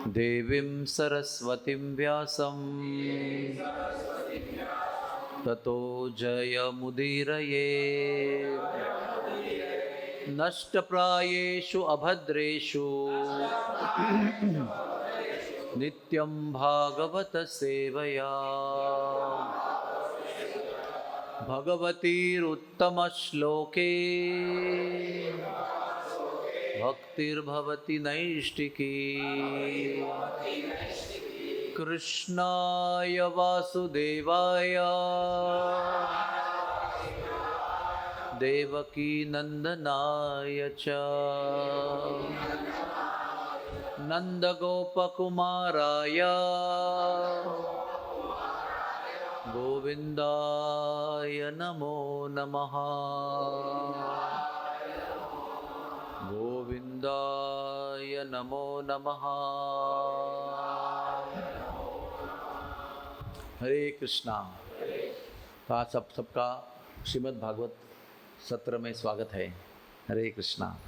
देवीं सरस्वतीं व्यासं ततो जयमुदीरये। नष्टप्रायेषु अभद्रेषु नित्यं भागवत सेवया भगवतीरुत्तमश्लोके भक्तिर्भवति नैष्टिकी। कृष्णाय वासुदेवाय देवकी नंदनाय च नंदगोपकुमाराय गोविंदाय नमो नमः। गोविंदाय नमो नमः। हरे कृष्णा। तो आज सबका श्रीमद् भागवत सत्र में स्वागत है। हरे कृष्णा।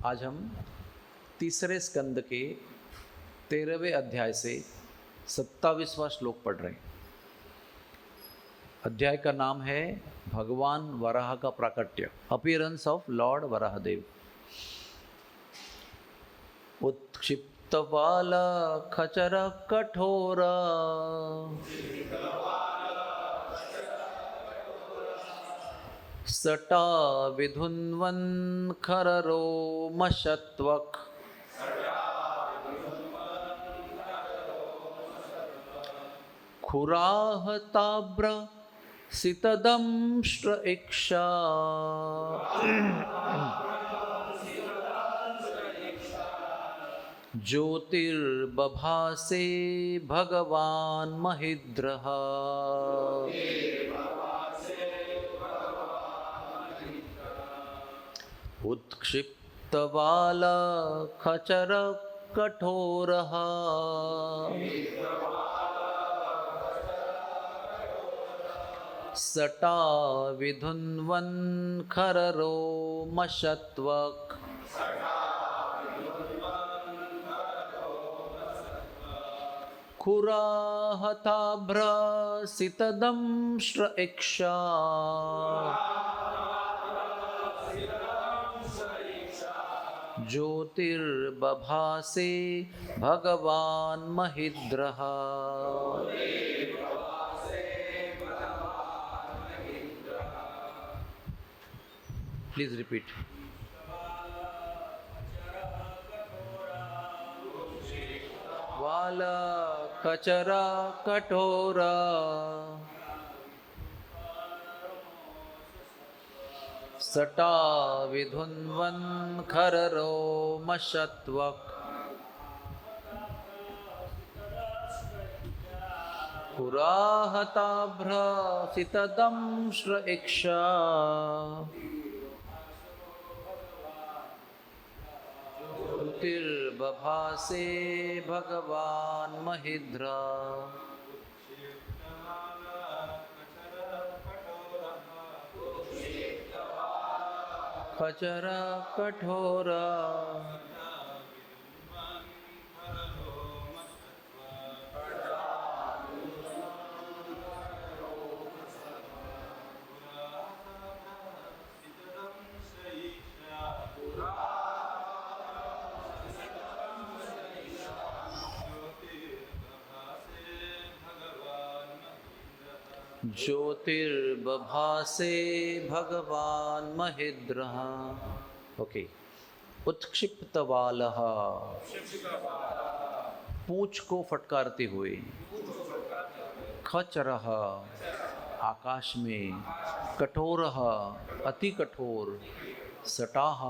आज हम तीसरे स्कंद के 13वें अध्याय से 27वां श्लोक पढ़ रहे हैं। अध्याय का नाम है भगवान वराह का प्राकट्य, अपीयरेंस ऑफ लॉर्ड वराहदेव। उत्क्षिप्त बाल खचर कठोर सटा विधुन्वन् खररोमशत्वक् खुराहताब्र सितदंष्ट्र इक्षा ज्योतिर्बभासे भगवान् महिद्रः। उत्क्षिप्तबाल खचर कठोरः सटा विधुन्वन् खररोमशत्वक् खुराहताभ्रसितदंष्ट्र इक्षा ज्योतिर्बभासे भगवान् महिद्रः। Please repeat. वाल कचरा कठोरा सटा विधुन्वन् खररोमशत्वक् खुराहताभ्रसितदंष्ट्र इक्षा ज्योतिर्बभासे भगवान् महिद्रा। खचर कठोरा ज्योतिर्बभासे भगवान् महिद्रः। ओके। उत्क्षिप्त बालः, पूंछ को फटकारते हुए। खचरः, आकाश में। कठोरः, अति कठोर। सटाह,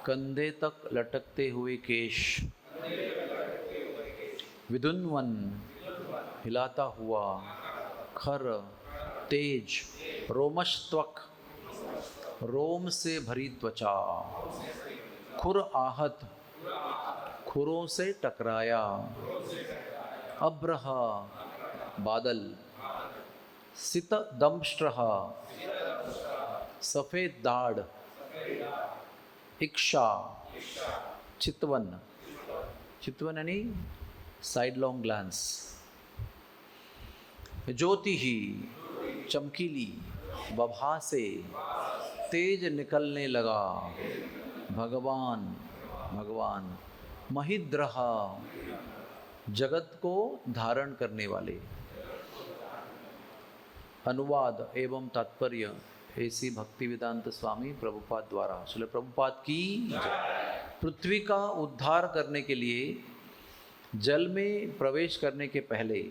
कंधे तक लटकते हुए केश। विधुन्वन, हिलाता हुआ। खर, तेज। रोमशत्वक, रोम से भरी त्वचा। खुर आहत, खुरों से टकराया। अब्रह, बादल। सित दंष्ट्र, सफेद दाढ़। इक्षा, चितवन, चितवन यानी साइड लॉन्ग ग्लांस, ज्योति ही चमकीली, बभा से तेज निकलने लगा, भगवान भगवान, महिद्रह जगत को धारण करने वाले। अनुवाद एवं तात्पर्य ऐसी भक्ति वेदांत स्वामी प्रभुपाद द्वारा। श्रील प्रभुपाद की पृथ्वी का उद्धार करने के लिए जल में प्रवेश करने के पहले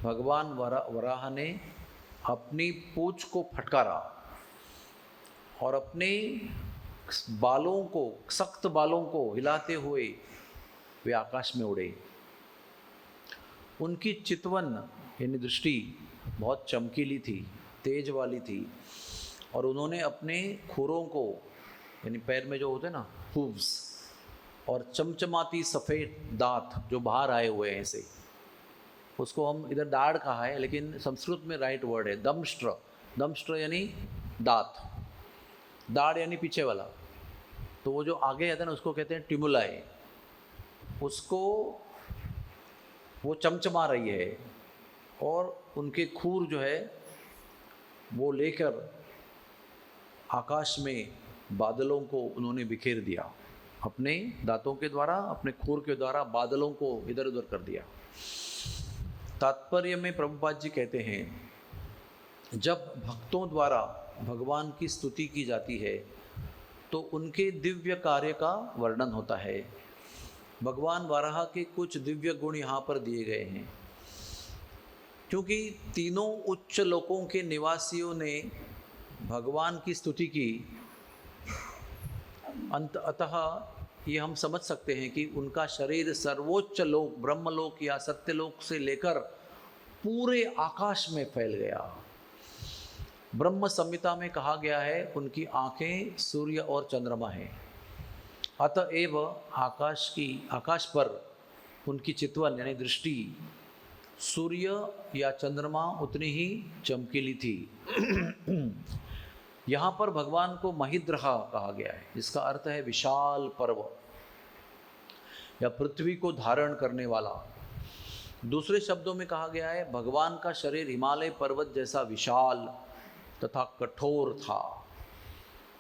भगवान वराह ने अपनी पूंछ को फटकारा और अपने बालों को, सख्त बालों को हिलाते हुए वे आकाश में उड़े। उनकी चितवन यानी दृष्टि बहुत चमकीली थी, तेज वाली थी, और उन्होंने अपने खुरों को यानी पैर में जो होते हैं ना हूव्स, और चमचमाती सफ़ेद दांत जो बाहर आए हुए हैं ऐसे, उसको हम इधर दाढ़ कहा है लेकिन संस्कृत में राइट वर्ड है दंष्ट्र। दंष्ट्र यानी दांत, दाढ़ यानी पीछे वाला, तो वो जो आगे आता है ना उसको कहते हैं टिमुलाई। उसको वो चमचमा रही है और उनके खूर जो है वो लेकर आकाश में बादलों को उन्होंने बिखेर दिया, अपने दांतों के द्वारा, अपने खूर के द्वारा बादलों को इधर उधर कर दिया। तात्पर्य में प्रभुपाद जी कहते हैं, जब भक्तों द्वारा भगवान की स्तुति की जाती है तो उनके दिव्य कार्य का वर्णन होता है। भगवान वराह के कुछ दिव्य गुण यहाँ पर दिए गए हैं, क्योंकि तीनों उच्च लोकों के निवासियों ने भगवान की स्तुति की। अतः ये हम समझ सकते हैं कि उनका शरीर सर्वोच्च लोक ब्रह्मलोक या सत्यलोक से लेकर पूरे आकाश में फैल गया। ब्रह्म संहिता में कहा गया है उनकी आंखें सूर्य और चंद्रमा हैं, अतएव आकाश पर उनकी चितवन यानी दृष्टि सूर्य या चंद्रमा उतनी ही चमकीली थी। यहाँ पर भगवान को महिद्रहा कहा गया है, जिसका अर्थ है विशाल पर्व या पृथ्वी को धारण करने वाला। दूसरे शब्दों में कहा गया है भगवान का शरीर हिमालय पर्वत जैसा विशाल तथा कठोर था,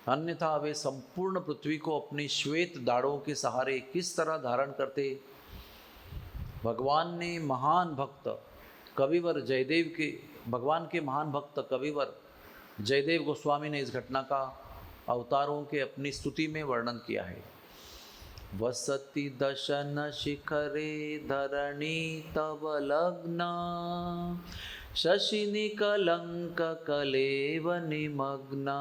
अन्यथा वे संपूर्ण पृथ्वी को अपनी श्वेत दाढ़ों के सहारे किस तरह धारण करते। भगवान ने महान भक्त कविवर जयदेव के भगवान के महान भक्त कविवर जयदेव गोस्वामी ने इस घटना का अवतारों के अपनी स्तुति में वर्णन किया है। वसति दशन शिखरे धरणी तव लग्न शशिनि कलंक कलेव निमग्ना।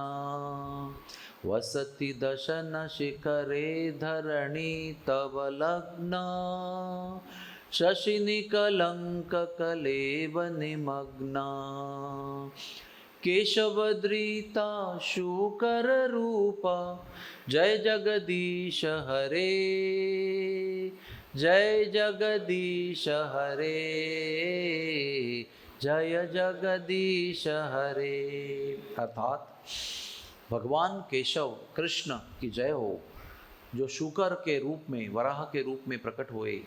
वसति दशन शिखरे धरणी तव लग्न शशिनि कलंक कलेव निमग्ना। केशवद्रीता शूकर रूपा जय जगदीश हरे, जय जगदीश हरे, जय जगदीश हरे। अर्थात भगवान केशव कृष्ण की जय हो, जो शूकर के रूप में वराह के रूप में प्रकट हुए।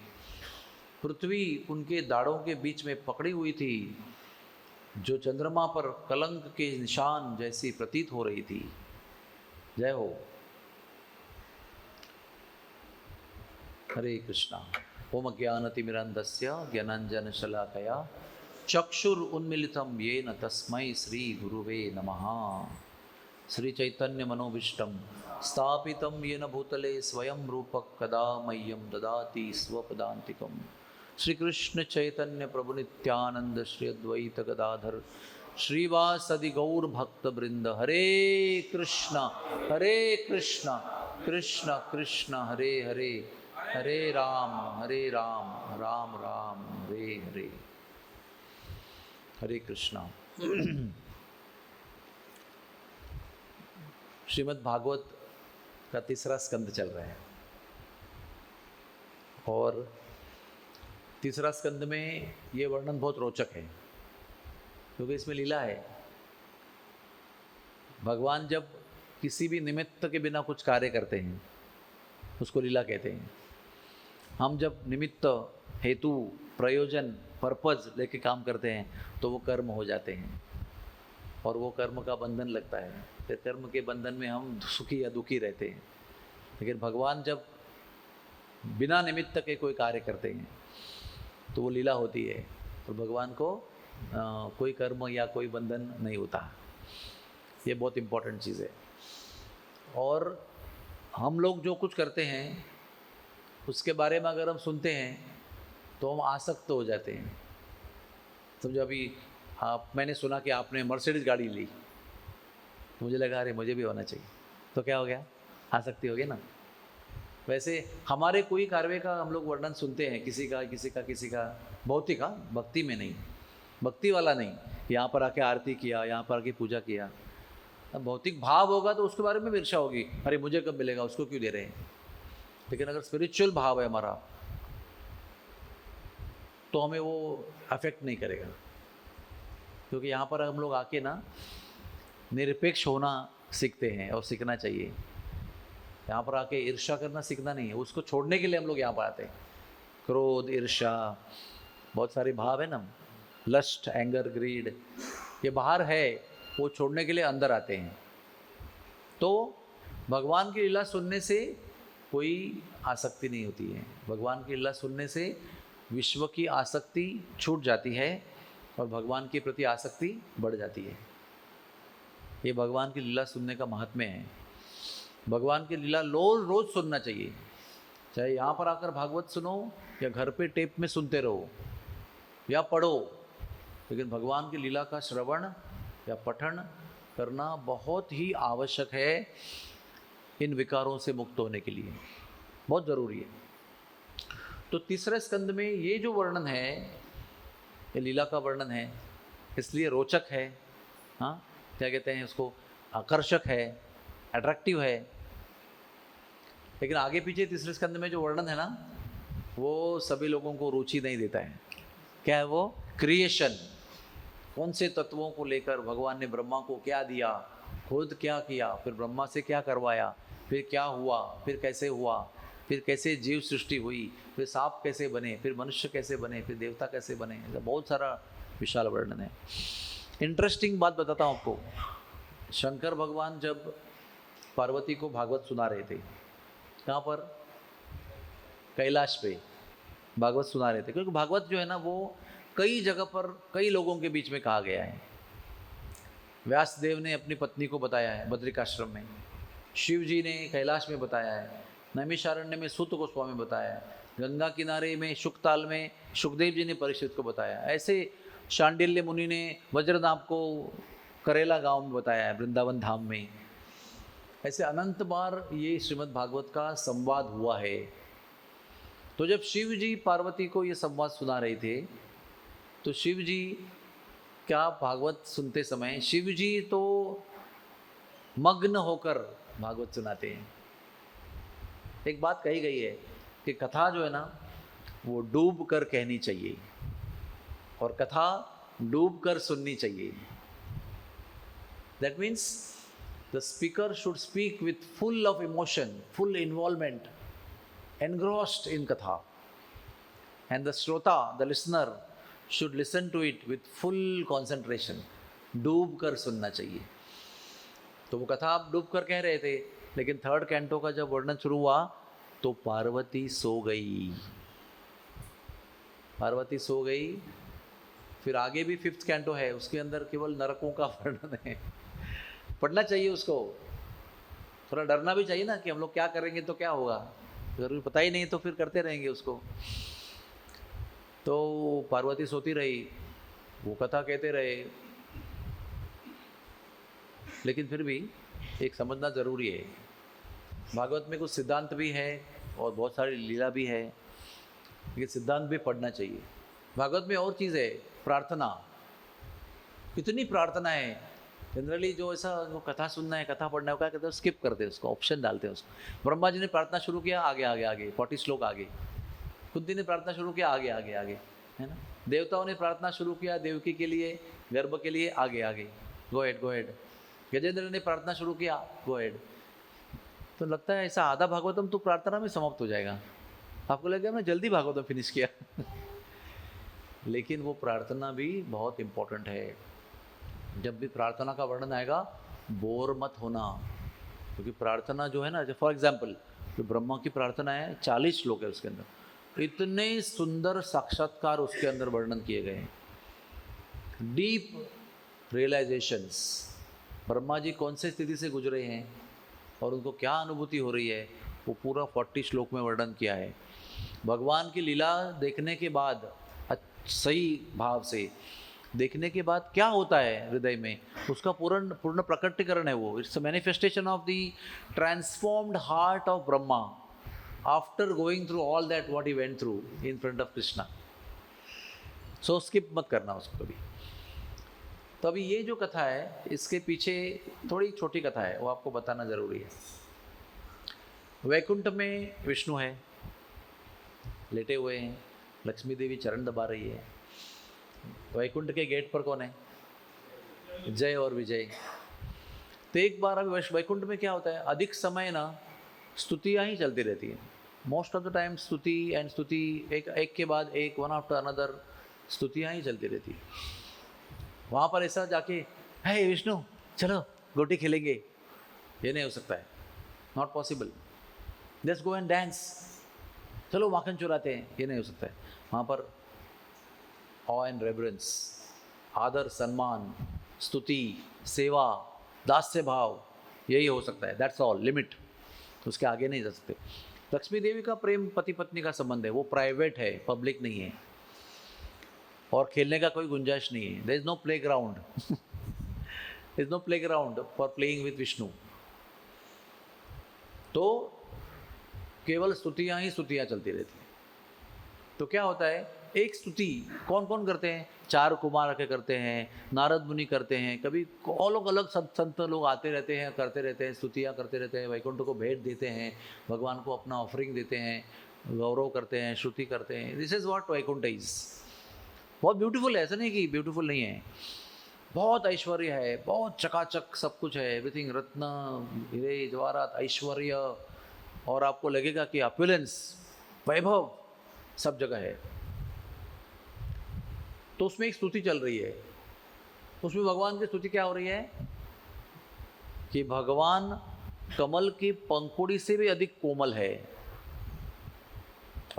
पृथ्वी उनके दाढ़ों के बीच में पकड़ी हुई थी, जो चंद्रमा पर कलंक के निशान जैसी प्रतीत हो रही थी। जय हो। हरे कृष्णा। ओम ज्ञानतिमिरन्धस्य ज्ञानांजन शलाकया चक्षुरुन्मीलितं येन तस्मै श्री गुरुवे नमः। श्री चैतन्य मनोभीष्टं स्थापितं येन भूतले स्वयं रूपः कदा मह्यं ददाति स्वपदान्तिकम्। श्री कृष्ण चैतन्य प्रभु नित्यानंद श्री अद्वैत गदाधर श्रीवासदि गौर भक्त वृंद। हरे कृष्ण कृष्ण कृष्ण हरे हरे, हरे राम राम राम हरे हरे। हरे कृष्णा। श्रीमद् भागवत का तीसरा स्कंद चल रहा है और तीसरा स्कंद में ये वर्णन बहुत रोचक है, क्योंकि इसमें लीला है। भगवान जब किसी भी निमित्त के बिना कुछ कार्य करते हैं उसको लीला कहते हैं। हम जब निमित्त, हेतु, प्रयोजन, पर्पज लेके काम करते हैं तो वो कर्म हो जाते हैं और वो कर्म का बंधन लगता है। फिर कर्म के बंधन में हम सुखी या दुखी रहते हैं। लेकिन भगवान जब बिना निमित्त के कोई कार्य करते हैं तो वो लीला होती है और भगवान को कोई कर्म या कोई बंधन नहीं होता। ये बहुत इम्पोर्टेंट चीज़ है। और हम लोग जो कुछ करते हैं उसके बारे में अगर हम सुनते हैं तो हम आसक्त हो जाते हैं। समझो अभी मैंने सुना कि आपने मर्सिडीज गाड़ी ली, तो मुझे लगा अरे मुझे भी होना चाहिए, तो क्या हो गया, आसक्ति हो गई ना। वैसे हमारे कोई कार्य का हम लोग वर्णन सुनते हैं, किसी का भौतिक, भक्ति में नहीं, भक्ति वाला नहीं, यहाँ पर आके आरती किया, यहाँ पर आके पूजा किया। अब भौतिक भाव होगा तो उसके बारे में ईर्ष्या होगी, अरे मुझे कब मिलेगा, उसको क्यों दे रहे हैं। लेकिन अगर स्पिरिचुअल भाव है हमारा तो हमें वो अफेक्ट नहीं करेगा, क्योंकि यहाँ पर हम लोग आके ना निरपेक्ष होना सीखते हैं और सीखना चाहिए। यहाँ पर आके ईर्ष्या करना सीखना नहीं है, उसको छोड़ने के लिए हम लोग यहाँ पर आते हैं। क्रोध, ईर्ष्या, बहुत सारे भाव है ना, लस्ट, एंगर, ग्रीड, ये बाहर है, वो छोड़ने के लिए अंदर आते हैं। तो भगवान की लीला सुनने से कोई आसक्ति नहीं होती है। भगवान की लीला सुनने से विश्व की आसक्ति छूट जाती है और भगवान के प्रति आसक्ति बढ़ जाती है। ये भगवान की लीला सुनने का महात्म्य है। भगवान की लीला रोज सुनना चाहिए, चाहे यहाँ पर आकर भागवत सुनो या घर पे टेप में सुनते रहो या पढ़ो, लेकिन भगवान की लीला का श्रवण या पठन करना बहुत ही आवश्यक है इन विकारों से मुक्त होने के लिए, बहुत ज़रूरी है। तो तीसरे स्कंद में ये जो वर्णन है, ये लीला का वर्णन है, इसलिए रोचक है, हाँ क्या कहते हैं उसको, आकर्षक है, अट्रैक्टिव है। लेकिन आगे पीछे तीसरे स्कंद में जो वर्णन है ना, वो सभी लोगों को रुचि नहीं देता है। क्या है वो? क्रिएशन, कौन से तत्वों को लेकर भगवान ने ब्रह्मा को क्या दिया, खुद क्या किया, फिर ब्रह्मा से क्या करवाया, फिर क्या हुआ, फिर कैसे हुआ, फिर कैसे जीव सृष्टि हुई, फिर सांप कैसे बने, फिर मनुष्य कैसे बने, फिर देवता कैसे बने, ऐसा बहुत सारा विशाल वर्णन है। इंटरेस्टिंग बात बताता हूँ आपको। शंकर भगवान जब पार्वती को भागवत सुना रहे थे, कहाँ पर? कैलाश पे भागवत सुना रहे थे, क्योंकि भागवत जो है ना वो कई जगह पर कई लोगों के बीच में कहा गया है। व्यास देव ने अपनी पत्नी को बताया है बद्रिकाश्रम में, शिव जी ने कैलाश में बताया है, नैमिषारण्य में सूत गोस्वामी बताया है, गंगा किनारे में शुकताल में सुखदेव जी ने परीक्षित को बताया। ऐसे शांडिल्य मुनि ने वज्रनाभ को करेला गांव में बताया है, वृंदावन धाम में। ऐसे अनंत बार ये श्रीमद् भागवत का संवाद हुआ है। तो जब शिव जी पार्वती को ये संवाद सुना रहे थे, तो शिव जी क्या भागवत सुनते समय शिव जी तो मग्न होकर भागवत सुनाते हैं। एक बात कही गई है कि कथा जो है ना वो डूब कर कहनी चाहिए और कथा डूब कर सुननी चाहिए। That means the speaker should speak with full of emotion, full involvement, engrossed in katha, and the shrota, the listener, should listen to it with full concentration. डूब कर सुनना चाहिए। तो वो कथा आप डूब कर कह रहे थे, लेकिन थर्ड कैंटो का जब वर्णन शुरू हुआ तो पार्वती सो गई। पार्वती सो गई। फिर आगे भी फिफ्थ कैंटो है, उसके अंदर केवल नरकों का वर्णन है। पढ़ना चाहिए उसको, थोड़ा डरना भी चाहिए ना कि हम लोग क्या करेंगे तो क्या होगा, अगर पता ही नहीं तो फिर करते रहेंगे उसको। तो पार्वती सोती रही, वो कथा कहते रहे, लेकिन फिर भी एक समझना ज़रूरी है, भागवत में कुछ सिद्धांत भी है और बहुत सारी लीला भी है, लेकिन सिद्धांत भी पढ़ना चाहिए। भागवत में और चीज़ है, प्रार्थना। कितनी प्रार्थना है। जनरली जो ऐसा जो कथा सुनना है, कथा पढ़ना है, क्या कहते हैं, स्किप करते हैं उसको, ऑप्शन डालते हैं उसको। ब्रह्मा जी ने प्रार्थना शुरू किया, आगे आगे आगे 40 श्लोक आगे। कुंती ने प्रार्थना शुरू किया, आगे आगे आगे, है ना। देवताओं ने प्रार्थना शुरू किया देवकी के लिए, गर्भ के लिए, आगे आगे, गो हेड। गजेंद्र ने प्रार्थना शुरू किया, गो अहेड। तो लगता है ऐसा आधा भागवतम तो प्रार्थना में समाप्त हो जाएगा, आपको लगेगा मैं जल्दी भागवतम फिनिश किया। लेकिन वो प्रार्थना भी बहुत इम्पोर्टेंट है। जब भी प्रार्थना का वर्णन आएगा बोर मत होना, क्योंकि प्रार्थना जो है ना, फॉर एग्जाम्पल जो ब्रह्मा की प्रार्थना है 40 श्लोक है उसके अंदर, इतने सुंदर साक्षात्कार उसके अंदर वर्णन किए गए हैं, डीप रियलाइजेशंस। ब्रह्मा जी कौन से स्थिति से गुजरे हैं और उनको क्या अनुभूति हो रही है, वो पूरा 40 श्लोक में वर्णन किया है। भगवान की लीला देखने के बाद, सही भाव से देखने के बाद क्या होता है हृदय में, उसका पूर्ण प्रकटीकरण है वो। It's a manifestation of the transformed heart of Brahma after going through all that what he went through in front of Krishna. So skip मत करना उसको कभी। तो अभी ये जो कथा है इसके पीछे थोड़ी छोटी कथा है, वो आपको बताना जरूरी है। वैकुंठ में विष्णु है, लेटे हुए हैं, लक्ष्मी देवी चरण दबा रही है। वैकुंठ के गेट पर कौन है? जय और विजय। तो एक बार अभी वैकुंठ में क्या होता है, अधिक समय ना स्तुतियाँ ही चलती रहती हैं। मोस्ट ऑफ द टाइम स्तुति एंड स्तुति, एक के बाद एक, वन आफ्टर अनदर स्तुतियाँ ही चलती रहती है। वहाँ पर ऐसा जाके हे विष्णु चलो गोटी खेलेंगे, ये नहीं हो सकता है, not possible. Let's go and dance, चलो माखन चुराते हैं, ये नहीं हो सकता है। वहाँ पर ऑ एंड रेवरेंस, आदर सम्मान, स्तुति, सेवा, दास्य भाव, यही हो सकता है। दैट्स ऑल, लिमिट, उसके आगे नहीं जा सकते। लक्ष्मी देवी का प्रेम पति पत्नी का संबंध है, वो प्राइवेट है, पब्लिक नहीं है, और खेलने का कोई गुंजाइश नहीं है। There is no play ground, there is no play ground for playing with Vishnu. तो केवल स्तुतियाँ ही स्तुतियाँ चलती रहती हैं। तो क्या होता है, एक स्तुति कौन कौन करते हैं? 4 कुमार आके करते हैं, नारद मुनि करते हैं, कभी अलग अलग संत लोग आते रहते हैं, करते रहते हैं, स्तुतियाँ करते रहते हैं, वैकुंठ को भेंट देते हैं, भगवान को अपना ऑफरिंग देते हैं, गौरव करते हैं, श्रुति करते हैं। This is what Vaikuntha is. बहुत ब्यूटीफुल है, ऐसा नहीं कि ब्यूटीफुल नहीं है, बहुत ऐश्वर्य है, बहुत चकाचक सब कुछ है, एवरीथिंग, रत्न हीरे जवाहरात, ऐश्वर्य, और आपको लगेगा कि ऑपुलेंस, वैभव सब जगह है। तो उसमें एक स्तुति चल रही है, उसमें भगवान की स्तुति क्या हो रही है कि भगवान कमल की पंखुड़ी से भी अधिक कोमल है,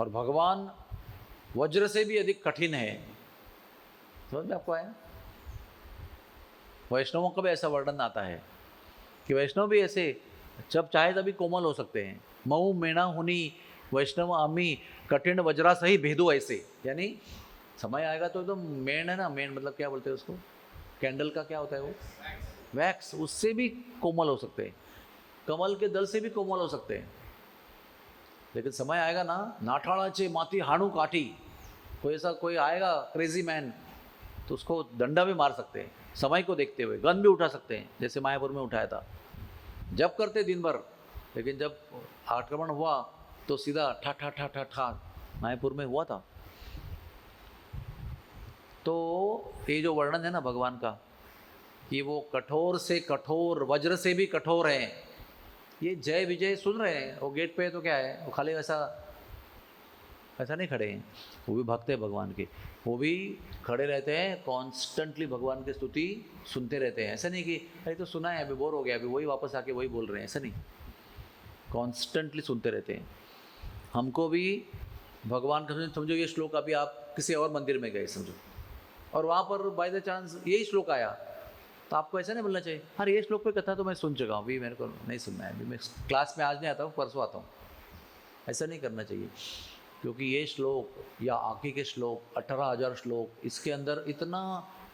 और भगवान वज्र से भी अधिक कठिन है। समझ में आपको आया? वैष्णवों का भी ऐसा वर्णन आता है कि वैष्णव भी ऐसे जब चाहे तभी कोमल हो सकते हैं। मऊ मेणा हुनी वैष्णव आमी कठिन वज्रा सही भेदो ऐसे, यानी समय आएगा तो एकदम मेण है ना, मेण मतलब क्या बोलते हैं उसको, कैंडल का क्या होता है वो, वैक्स, उससे भी कोमल हो सकते हैं, कमल के दल से भी कोमल हो सकते हैं। लेकिन समय आएगा ना, नाठाड़ाचे माती हाणू काठी, कोई ऐसा कोई आएगा क्रेजी मैन, तो उसको डंडा भी मार सकते हैं, समय को देखते हुए गन भी उठा सकते हैं, जैसे मायापुर में उठाया था। जब करते दिन भर, लेकिन जब आक्रमण हुआ तो सीधा ठा ठा ठा ठा ठा मायापुर में हुआ था। तो ये जो वर्णन है ना भगवान का, कि वो कठोर से कठोर, वज्र से भी कठोर हैं, ये जय विजय सुन रहे हैं। वो गेट पे तो क्या है, वो खाली ऐसा नहीं खड़े हैं, वो भी भक्त है भगवान के, वो भी खड़े रहते हैं, कॉन्स्टेंटली भगवान की स्तुति सुनते रहते हैं। ऐसा नहीं कि अरे तो सुना है, अभी बोर हो गया, अभी वही वापस आके वही बोल रहे हैं, ऐसा नहीं, कॉन्स्टेंटली सुनते रहते हैं। हमको भी भगवान का समझो, ये श्लोक अभी आप किसी और मंदिर में गए समझो, और वहाँ पर बाय द चांस यही श्लोक आया, तो आपको ऐसा नहीं बोलना चाहिए अरे ये श्लोक पे कथा तो मैं सुन चुका हूँ, अभी मेरे को नहीं सुनना है, अभी मैं क्लास में आज नहीं आता हूँ, परसों आता हूँ। ऐसा नहीं करना चाहिए, क्योंकि ये श्लोक या आगे के श्लोक 18,000 श्लोक, इसके अंदर इतना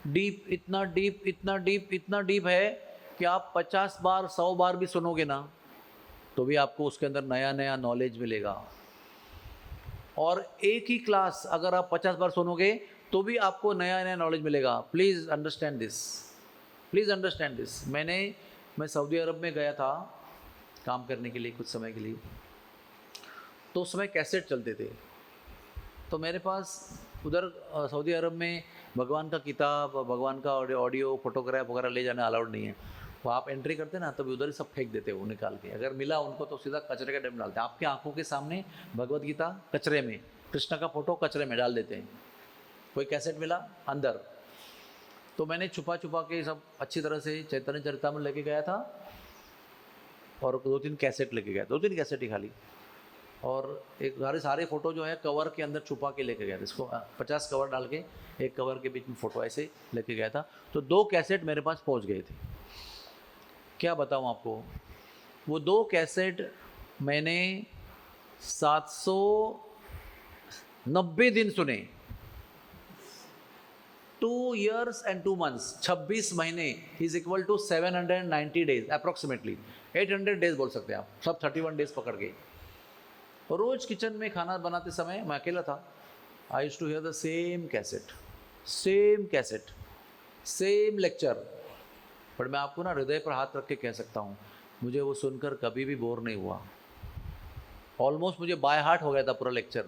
डीप, इतना डीप, इतना डीप, इतना डीप है कि आप 50 बार 100 बार भी सुनोगे ना तो भी आपको उसके अंदर नया नया नॉलेज मिलेगा। और एक ही क्लास अगर आप 50 बार सुनोगे तो भी आपको नया नया नॉलेज मिलेगा। Please understand this, please understand this. मैं सऊदी अरब में गया था काम करने के लिए कुछ समय के लिए, तो उस समय कैसेट चलते थे, तो मेरे पास उधर सऊदी अरब में भगवान का किताब, भगवान का ऑडियो फोटोग्राफ वगैरह ले जाना अलाउड नहीं है। वो आप एंट्री करते ना तभी उधर ही सब फेंक देते वो निकाल के, अगर मिला उनको तो सीधा कचरे का डब्बे में डालते हैं। आपकी आंखों के सामने भगवत गीता कचरे में, कृष्ण का फोटो कचरे में डाल देते हैं। कोई कैसेट मिला अंदर, तो मैंने छुपा छुपा के सब अच्छी तरह से चैतन्य चरितामृत लेके गया था, और 2-3 कैसेट लेके गया, 2-3 कैसेट ही खाली, और एक सारे फोटो जो है कवर के अंदर छुपा के लेके गया था। इसको 50 कवर डाल के एक कवर के बीच में फ़ोटो ऐसे लेके गया था। तो 2 कैसेट मेरे पास पहुंच गए थे। क्या बताऊं आपको, वो 2 कैसेट मैंने 790 दिन सुने, 2 years and 2 months, 26 महीने is equal to 790 days approximately, 800 days बोल सकते हैं आप, सब 31 डेज पकड़ के। और रोज किचन में खाना बनाते समय, मैं अकेला था, I used to hear the same cassette, same lecture. पर मैं आपको ना हृदय पर हाथ रख के कह सकता हूँ, मुझे वो सुनकर कभी भी बोर नहीं हुआ। ऑलमोस्ट मुझे बाय हार्ट हो गया था पूरा लेक्चर,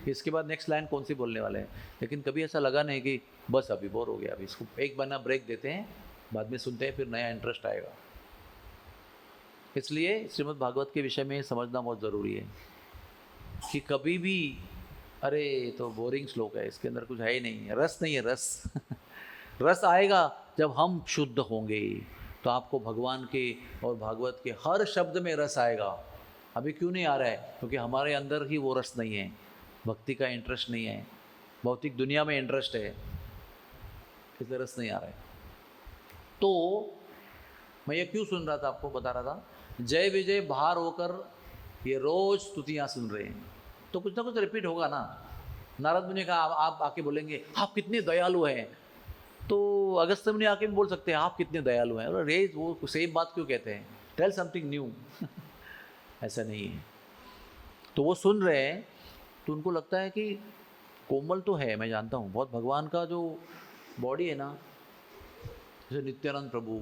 इसके बाद नेक्स्ट लाइन कौन सी बोलने वाले हैं, लेकिन कभी ऐसा लगा नहीं कि बस अभी बोर हो गया, अभी इसको एक महीना ब्रेक देते हैं, बाद में सुनते हैं, फिर नया इंटरेस्ट आएगा। इसलिए श्रीमद् भागवत के विषय में समझना बहुत ज़रूरी है कि कभी भी अरे तो बोरिंग श्लोक है, इसके अंदर कुछ है ही नहीं, रस नहीं है, रस रस आएगा जब हम शुद्ध होंगे, तो आपको भगवान के और भागवत के हर शब्द में रस आएगा। अभी क्यों नहीं आ रहा है? क्योंकि हमारे अंदर ही वो रस नहीं है, भक्ति का इंटरेस्ट नहीं है, भौतिक दुनिया में इंटरेस्ट है, इसलिए रस नहीं आ रहा है। तो मैं ये क्यों सुन रहा था, आपको बता रहा था, जय विजय बाहर होकर ये रोज स्तुतियाँ सुन रहे हैं, तो कुछ ना कुछ रिपीट होगा ना। नारद मुनि ने कहा आप आके बोलेंगे आप कितने दयालु हैं, तो अगस्त्य मुनि आके भी बोल सकते हैं आप कितने दयालु हैं, और रे वो सेम बात क्यों कहते हैं, टेल समथिंग न्यू ऐसा नहीं है। तो वो सुन रहे हैं तो उनको लगता है कि कोमल तो है, मैं जानता हूँ बहुत, भगवान का जो बॉडी है ना, जैसे नित्यानंद प्रभु,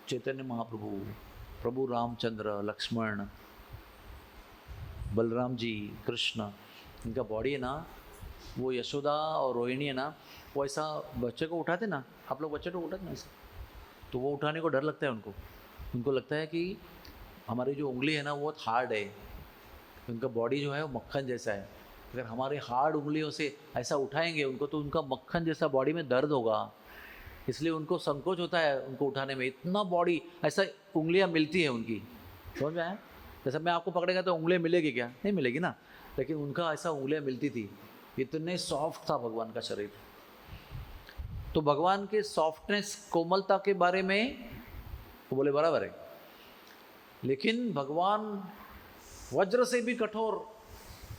चैतन्य महाप्रभु, प्रभु रामचंद्र, लक्ष्मण, बलराम जी, कृष्ण, इनका बॉडी है ना, वो यशोदा और रोहिणी है ना, वो ऐसा बच्चे को उठाते ना, आप लोग बच्चे को उठाते ना ऐसा, तो वो उठाने को डर लगता है उनको लगता है कि हमारी जो उंगली है ना वो बहुत हार्ड है, उनका बॉडी जो है वो मक्खन जैसा है, अगर हमारे हार्ड उंगलियों से ऐसा उठाएंगे उनको तो उनका मक्खन जैसा बॉडी में दर्द होगा, इसलिए उनको संकोच होता है उनको उठाने में, इतना बॉडी ऐसा उंगलियां मिलती है उनकी, समझ में आया? जैसे मैं आपको पकड़ेगा तो उंगलियां मिलेगी क्या? नहीं मिलेगी ना, लेकिन उनका ऐसा उंगलियां मिलती थी, इतने सॉफ्ट था भगवान का शरीर। तो भगवान के सॉफ्टनेस, कोमलता के बारे में वो बोले बराबर है, लेकिन भगवान वज्र से भी कठोर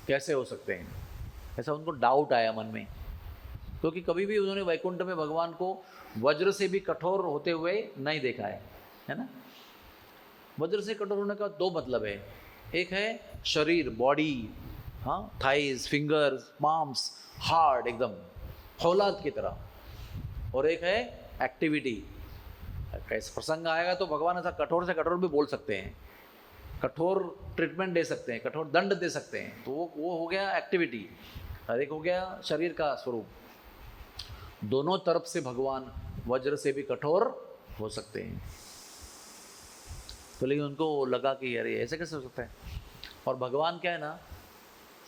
कैसे हो सकते हैं, ऐसा उनको डाउट आया मन में, क्योंकि कभी भी उन्होंने वैकुंठ में भगवान को वज्र से भी कठोर होते हुए नहीं देखा है ना। वज्र से कठोर होने का 2 मतलब है, एक है शरीर, बॉडी, हाँ, थाइज, फिंगर्स, पाम्स, हार्ड एकदम फौलाद की तरह, और एक है एक्टिविटी। कैसे प्रसंग आएगा तो भगवान ऐसा कठोर से कठोर भी बोल सकते हैं, कठोर ट्रीटमेंट दे सकते हैं, कठोर दंड दे सकते हैं, तो वो हो गया एक्टिविटी, और एक हो गया शरीर का स्वरूप। दोनों तरफ से भगवान वज्र से भी कठोर हो सकते हैं। तो लेकिन उनको लगा कि अरे ऐसे कैसे हो सकता है, और भगवान क्या है ना,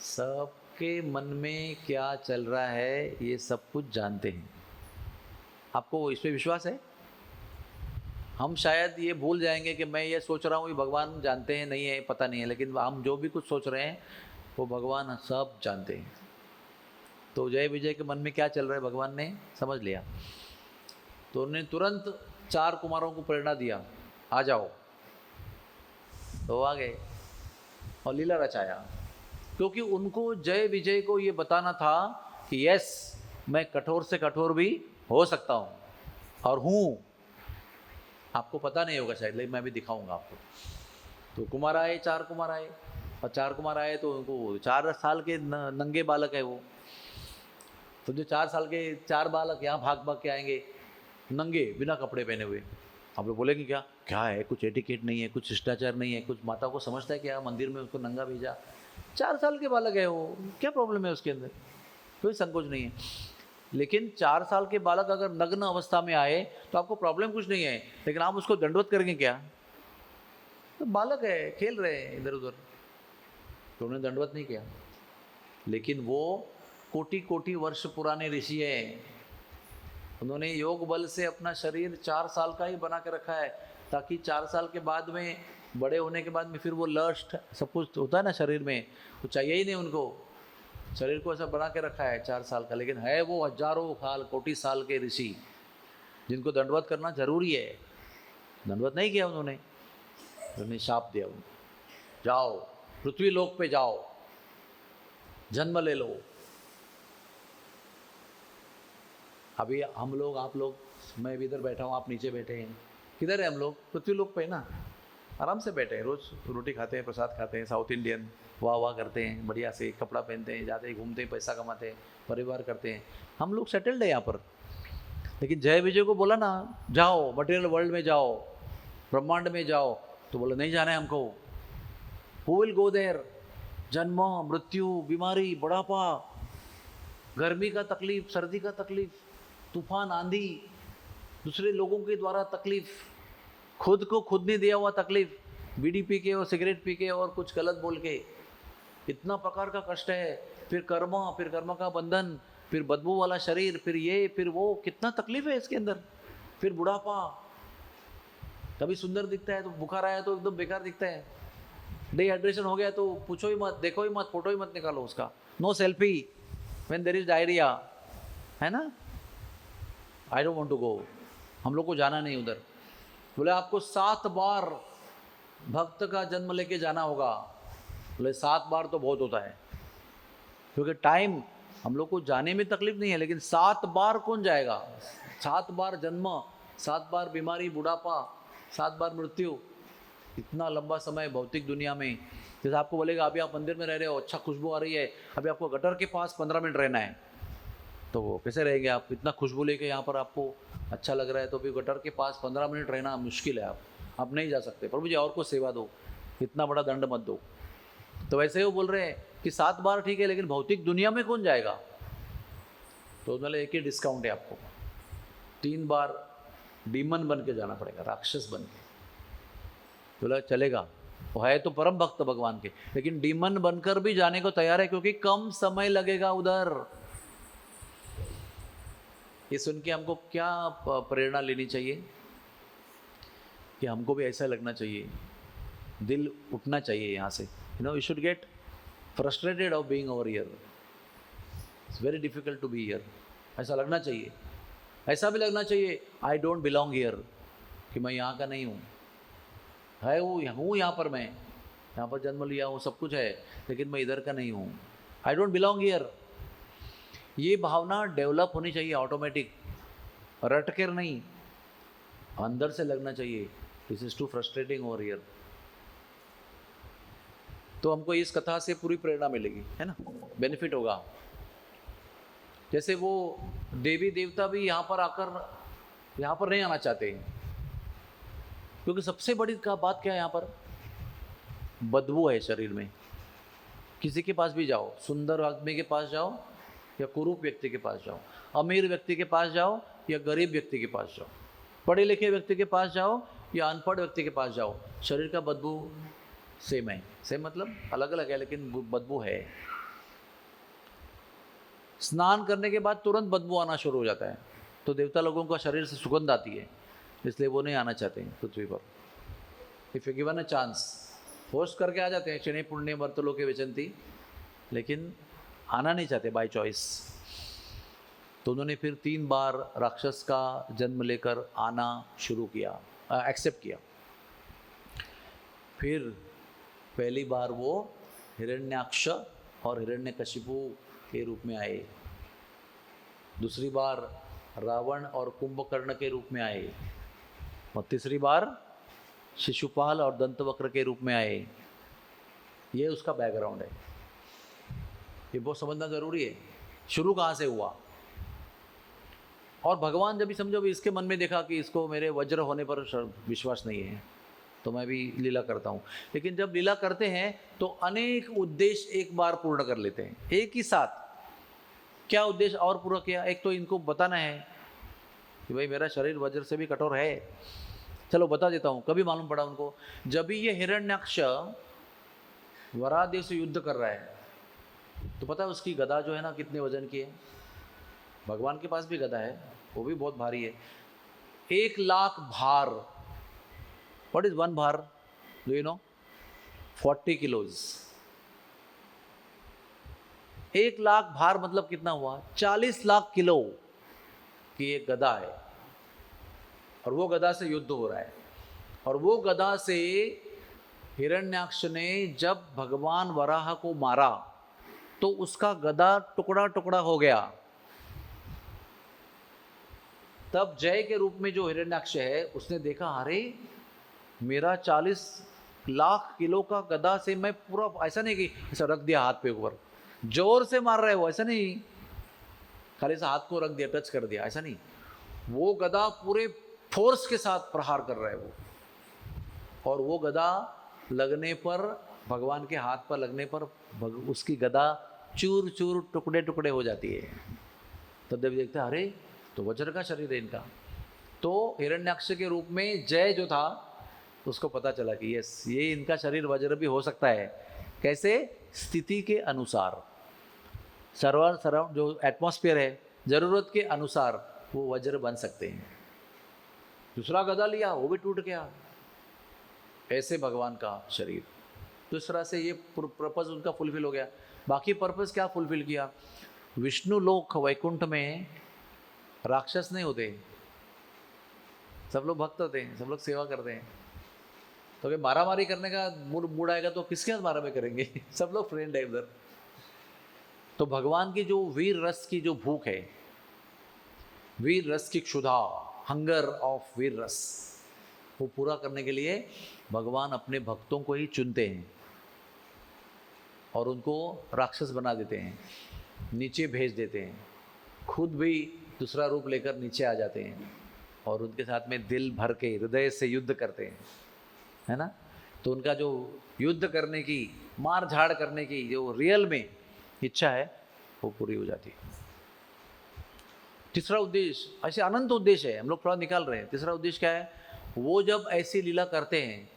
सबके मन में क्या चल रहा है ये सब कुछ जानते हैं। आपको इस पर विश्वास है? हम शायद ये भूल जाएंगे कि मैं ये सोच रहा हूँ ये भगवान जानते हैं, नहीं है पता नहीं है, लेकिन हम जो भी कुछ सोच रहे हैं वो भगवान सब जानते हैं। तो जय विजय के मन में क्या चल रहा है भगवान ने समझ लिया, तो उन्होंने तुरंत 4 कुमारों को प्रेरणा दिया, आ जाओ। तो आ गए और लीला रचाया, क्योंकि उनको जय विजय को ये बताना था कि यस मैं कठोर से कठोर भी हो सकता हूँ और हूँ। आपको पता नहीं होगा शायद, लेकिन मैं भी दिखाऊंगा आपको। तो कुमार आए, 4 कुमार आए, और 4 कुमार आए तो उनको 4 साल के नंगे बालक है वो, तो जो 4 साल के 4 बालक यहाँ भाग भाग के आएंगे नंगे, बिना कपड़े पहने हुए। आप लोग बोलेंगे क्या क्या है, कुछ एटिकेट नहीं है, कुछ शिष्टाचार नहीं है, कुछ माता को समझता है क्या मंदिर में उसको नंगा भेजा? 4 साल के बालक है वो, क्या प्रॉब्लम है उसके अंदर, कोई संकोच नहीं है। लेकिन 4 साल के बालक अगर नग्न अवस्था में आए तो आपको प्रॉब्लम कुछ नहीं है, लेकिन आप उसको दंडवत करेंगे क्या? तो बालक है, खेल रहे हैं इधर उधर, तो उन्होंने दंडवत नहीं किया। लेकिन वो कोटि कोटि वर्ष पुराने ऋषि हैं, उन्होंने योग बल से अपना शरीर 4 साल का ही बना के रखा है, ताकि 4 साल के बाद में, बड़े होने के बाद में फिर वो लस्ट सब कुछ होता है ना शरीर में, वो चाहिए ही नहीं उनको। शरीर को ऐसा बना के रखा है 4 साल का, लेकिन है वो हजारों साल कोटि साल के ऋषि, जिनको दंडवत करना जरूरी है। दंडवत नहीं किया उन्होंने, उन्होंने शाप दिया उनको, जाओ पृथ्वी लोक पे जाओ, जन्म ले लो। अभी हम लोग, आप लोग, मैं भी इधर बैठा हूँ, आप नीचे बैठे हैं, किधर है हम लोग? पृथ्वी लोक पे ना, आराम से बैठे हैं, रोज रोटी खाते हैं, प्रसाद खाते हैं, साउथ इंडियन, वाह वाह करते हैं, बढ़िया से कपड़ा पहनते हैं, जाते हैं, घूमते हैं, पैसा कमाते हैं, परिवार करते हैं, हम लोग सेटल्ड है यहाँ पर। लेकिन जय विजय को बोला ना, जाओ मटेरियल वर्ल्ड में जाओ, ब्रह्मांड में जाओ, तो बोला नहीं जाना है हमको। Who will go there? जन्म, मृत्यु, बीमारी, बुढ़ापा, गर्मी का तकलीफ, सर्दी का तकलीफ, तूफान, आंधी, दूसरे लोगों के द्वारा तकलीफ, खुद को खुद नहीं दिया हुआ तकलीफ, बीड़ी पी के और सिगरेट पी के और कुछ गलत बोल के, इतना प्रकार का कष्ट है। फिर कर्म का बंधन, फिर बदबू वाला शरीर, फिर ये फिर वो, कितना तकलीफ है इसके अंदर। फिर बुढ़ापा, कभी सुंदर दिखता है तो बुखार आया तो एकदम बेकार दिखता है, डिहाइड्रेशन हो गया तो पूछो ही मत, देखो ही मत, फोटो ही मत निकालो उसका, no selfie when there is diarrhoea, है ना। I don't want to go, हम लोग को जाना नहीं उधर। बोले आपको 7 बार भक्त का जन्म लेके जाना होगा। बोले 7 बार तो बहुत होता है, क्योंकि टाइम, हम लोग को जाने में तकलीफ नहीं है, लेकिन 7 बार कौन जाएगा? 7 बार जन्म, 7 बार बीमारी, बुढ़ापा, 7 बार मृत्यु, इतना लंबा समय भौतिक दुनिया में। जैसे आपको बोलेगा अभी आप मंदिर में रह रहे हो, अच्छा खुशबू आ रही है, अभी आपको गटर के पास 15 मिनट रहना है, तो वो कैसे रहेंगे आप? इतना खुशबू लेके यहाँ पर आपको अच्छा लग रहा है, तो भी गटर के पास 15 मिनट रहना मुश्किल है, आप नहीं जा सकते। प्रभु जी और को सेवा दो, इतना बड़ा दंड मत दो। तो वैसे वो बोल रहे हैं कि 7 बार ठीक है, लेकिन भौतिक दुनिया में कौन जाएगा? तो बोले एक ही डिस्काउंट है आपको, 3 बार डीमन बन के जाना पड़ेगा, राक्षस बन के। बोला चलेगा, वो है तो परम भक्त भगवान के, लेकिन डीमन बनकर भी जाने को तैयार है, क्योंकि कम समय लगेगा उधर। ये सुन के हमको क्या प्रेरणा लेनी चाहिए कि हमको भी ऐसा लगना चाहिए, दिल उठना चाहिए यहाँ से, you know, you should get frustrated of being over here, it's very difficult to be here, ऐसा लगना चाहिए। ऐसा भी लगना चाहिए आई डोंट बिलोंग हियर, कि मैं यहाँ का नहीं हूँ, है वो हूँ यहाँ पर, मैं यहाँ पर जन्म लिया हूँ, सब कुछ है, लेकिन मैं इधर का नहीं हूँ, आई डोंट बिलोंग हियर। ये भावना डेवलप होनी चाहिए ऑटोमेटिक, रट कर नहीं, अंदर से लगना चाहिए this is too frustrating over here. तो हमको इस कथा से पूरी प्रेरणा मिलेगी, है ना, बेनिफिट होगा। जैसे वो देवी देवता भी यहाँ पर आकर, यहाँ पर नहीं आना चाहते, क्योंकि सबसे बड़ी बात क्या है यहाँ पर? बदबू है शरीर में। किसी के पास भी जाओ, सुंदर आदमी के पास जाओ या कुरूप व्यक्ति के पास जाओ, अमीर व्यक्ति के पास जाओ या गरीब व्यक्ति के पास जाओ, पढ़े लिखे व्यक्ति के पास जाओ या अनपढ़ व्यक्ति के पास जाओ, शरीर का बदबू सेम है। सेम मतलब अलग अलग है, लेकिन बदबू है। स्नान करने के बाद तुरंत बदबू आना शुरू हो जाता है, तो देवता लोगों का शरीर से सुगंध आती है, इसलिए वो नहीं आना चाहते हैं पृथ्वी पर। If you given a chance, force करके आ जाते हैं, क्षणे पुण्य वर्तलों के विचंती, लेकिन आना नहीं चाहते बाय चॉइस। तो उन्होंने फिर 3 बार राक्षस का जन्म लेकर आना शुरू किया, एक्सेप्ट किया। फिर पहली बार वो हिरण्याक्ष और हिरण्यकशिपु के रूप में आए, दूसरी बार रावण और कुंभकर्ण के रूप में आए, और तीसरी बार शिशुपाल और दंतवक्र के रूप में आए। ये उसका बैकग्राउंड है, ये बहुत समझना जरूरी है, शुरू कहाँ से हुआ। और भगवान जब भी समझो, भी इसके मन में देखा कि इसको मेरे वज्र होने पर विश्वास नहीं है, तो मैं भी लीला करता हूँ। लेकिन जब लीला करते हैं तो अनेक उद्देश्य एक बार पूर्ण कर लेते हैं एक ही साथ। क्या उद्देश्य और पूरा किया? एक तो इनको बताना है कि भाई मेरा शरीर वज्र से भी कठोर है। चलो बता देता हूँ, कभी मालूम पड़ा उनको, जब भी ये हिरण्याक्ष वराहदेव से युद्ध कर रहा है तो पता है उसकी गदा जो है ना कितने वजन की है? भगवान के पास भी गदा है, वो भी बहुत भारी है। 1,00,000 भार। व्हाट इज 1 भार? Do you know? 40 किलोज। 1,00,000 भार मतलब कितना हुआ? 40 लाख किलो की एक गदा है, और वो गदा से युद्ध हो रहा है। और वो गदा से हिरण्याक्ष ने जब भगवान वराह को मारा तो उसका गदा टुकड़ा टुकड़ा हो गया। तब जय के रूप में जो हिरण्याक्ष है उसने देखा, अरे मेरा 40 लाख किलो का गदा से मैं पूरा, ऐसा नहीं कि ऐसा रख दिया हाथ पे ऊपर, जोर से मार रहा है वो, ऐसा नहीं खाली से हाथ को रख दिया, टच कर दिया, ऐसा नहीं, वो गदा पूरे फोर्स के साथ प्रहार कर रहा है वो। और वो गदा लगने पर, भगवान के हाथ पर लगने पर उसकी गदा चूर चूर टुकड़े टुकड़े हो जाती है। तब देव देखते हैं, अरे तो वज्र का शरीर है इनका। तो हिरण्याक्ष के रूप में जय जो था उसको पता चला कि यस, ये इनका शरीर वज्र भी हो सकता है। कैसे? स्थिति के अनुसार, सराउंड जो एटमॉस्फेयर है, जरूरत के अनुसार वो वज्र बन सकते हैं। दूसरा गदा लिया, वो भी टूट गया। ऐसे भगवान का शरीर। दूसरा से ये पर्पज उनका फुलफिल हो गया। बाकी पर्पज क्या फुलफिल किया? विष्णु लोक वैकुंठ में राक्षस नहीं होते, सब लोग भक्त होते हैं, सब लोग सेवा करते हैं। तो अगर मारामारी करने का मूड आएगा तो किसके साथ मारा मारी करेंगे? सब लोग फ्रेंड है उधर। तो भगवान की जो वीर रस की जो भूख है, वीर रस की क्षुधा, हंगर ऑफ वीर रस, वो पूरा करने के लिए भगवान अपने भक्तों को ही चुनते हैं और उनको राक्षस बना देते हैं, नीचे भेज देते हैं, खुद भी दूसरा रूप लेकर नीचे आ जाते हैं और उनके साथ में दिल भर के हृदय से युद्ध करते हैं, है ना? तो उनका जो युद्ध करने की, मार झाड़ करने की जो रियल में इच्छा है वो पूरी हो जाती है। तीसरा उद्देश्य, ऐसे अनंत उद्देश्य है, हम लोग थोड़ा निकाल रहे हैं। तीसरा उद्देश्य क्या है? वो जब ऐसी लीला करते हैं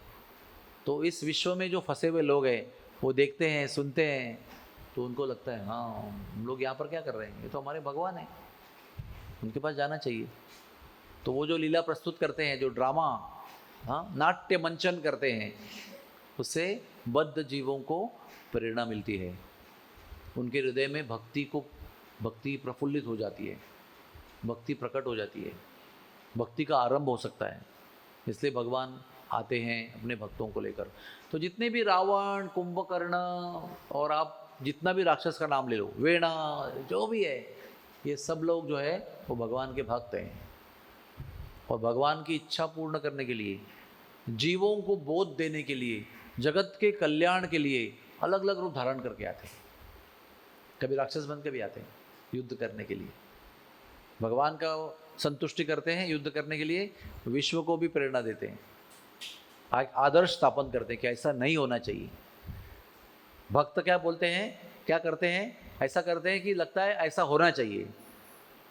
तो इस विश्व में जो फंसे हुए लोग हैं वो देखते हैं, सुनते हैं, तो उनको लगता है हाँ, हम लोग यहाँ पर क्या कर रहे हैं, ये तो हमारे भगवान हैं, उनके पास जाना चाहिए। तो वो जो लीला प्रस्तुत करते हैं, जो ड्रामा, हाँ, नाट्य मंचन करते हैं, उससे बद्ध जीवों को प्रेरणा मिलती है। उनके हृदय में भक्ति प्रफुल्लित हो जाती है, भक्ति प्रकट हो जाती है, भक्ति का आरंभ हो सकता है। इसलिए भगवान आते हैं अपने भक्तों को लेकर। तो जितने भी रावण, कुंभकर्ण और आप जितना भी राक्षस का नाम ले लो, वेणा, जो भी है, ये सब लोग जो है वो भगवान के भक्त हैं और भगवान की इच्छा पूर्ण करने के लिए, जीवों को बोध देने के लिए, जगत के कल्याण के लिए अलग अलग रूप धारण करके आते हैं। कभी राक्षस बन के भी आते हैं युद्ध करने के लिए, भगवान का संतुष्टि करते हैं, युद्ध करने के लिए विश्व को भी प्रेरणा देते हैं, आदर्श स्थापन करते हैं कि ऐसा नहीं होना चाहिए। भक्त क्या बोलते हैं, क्या करते हैं? ऐसा करते हैं कि लगता है ऐसा होना चाहिए,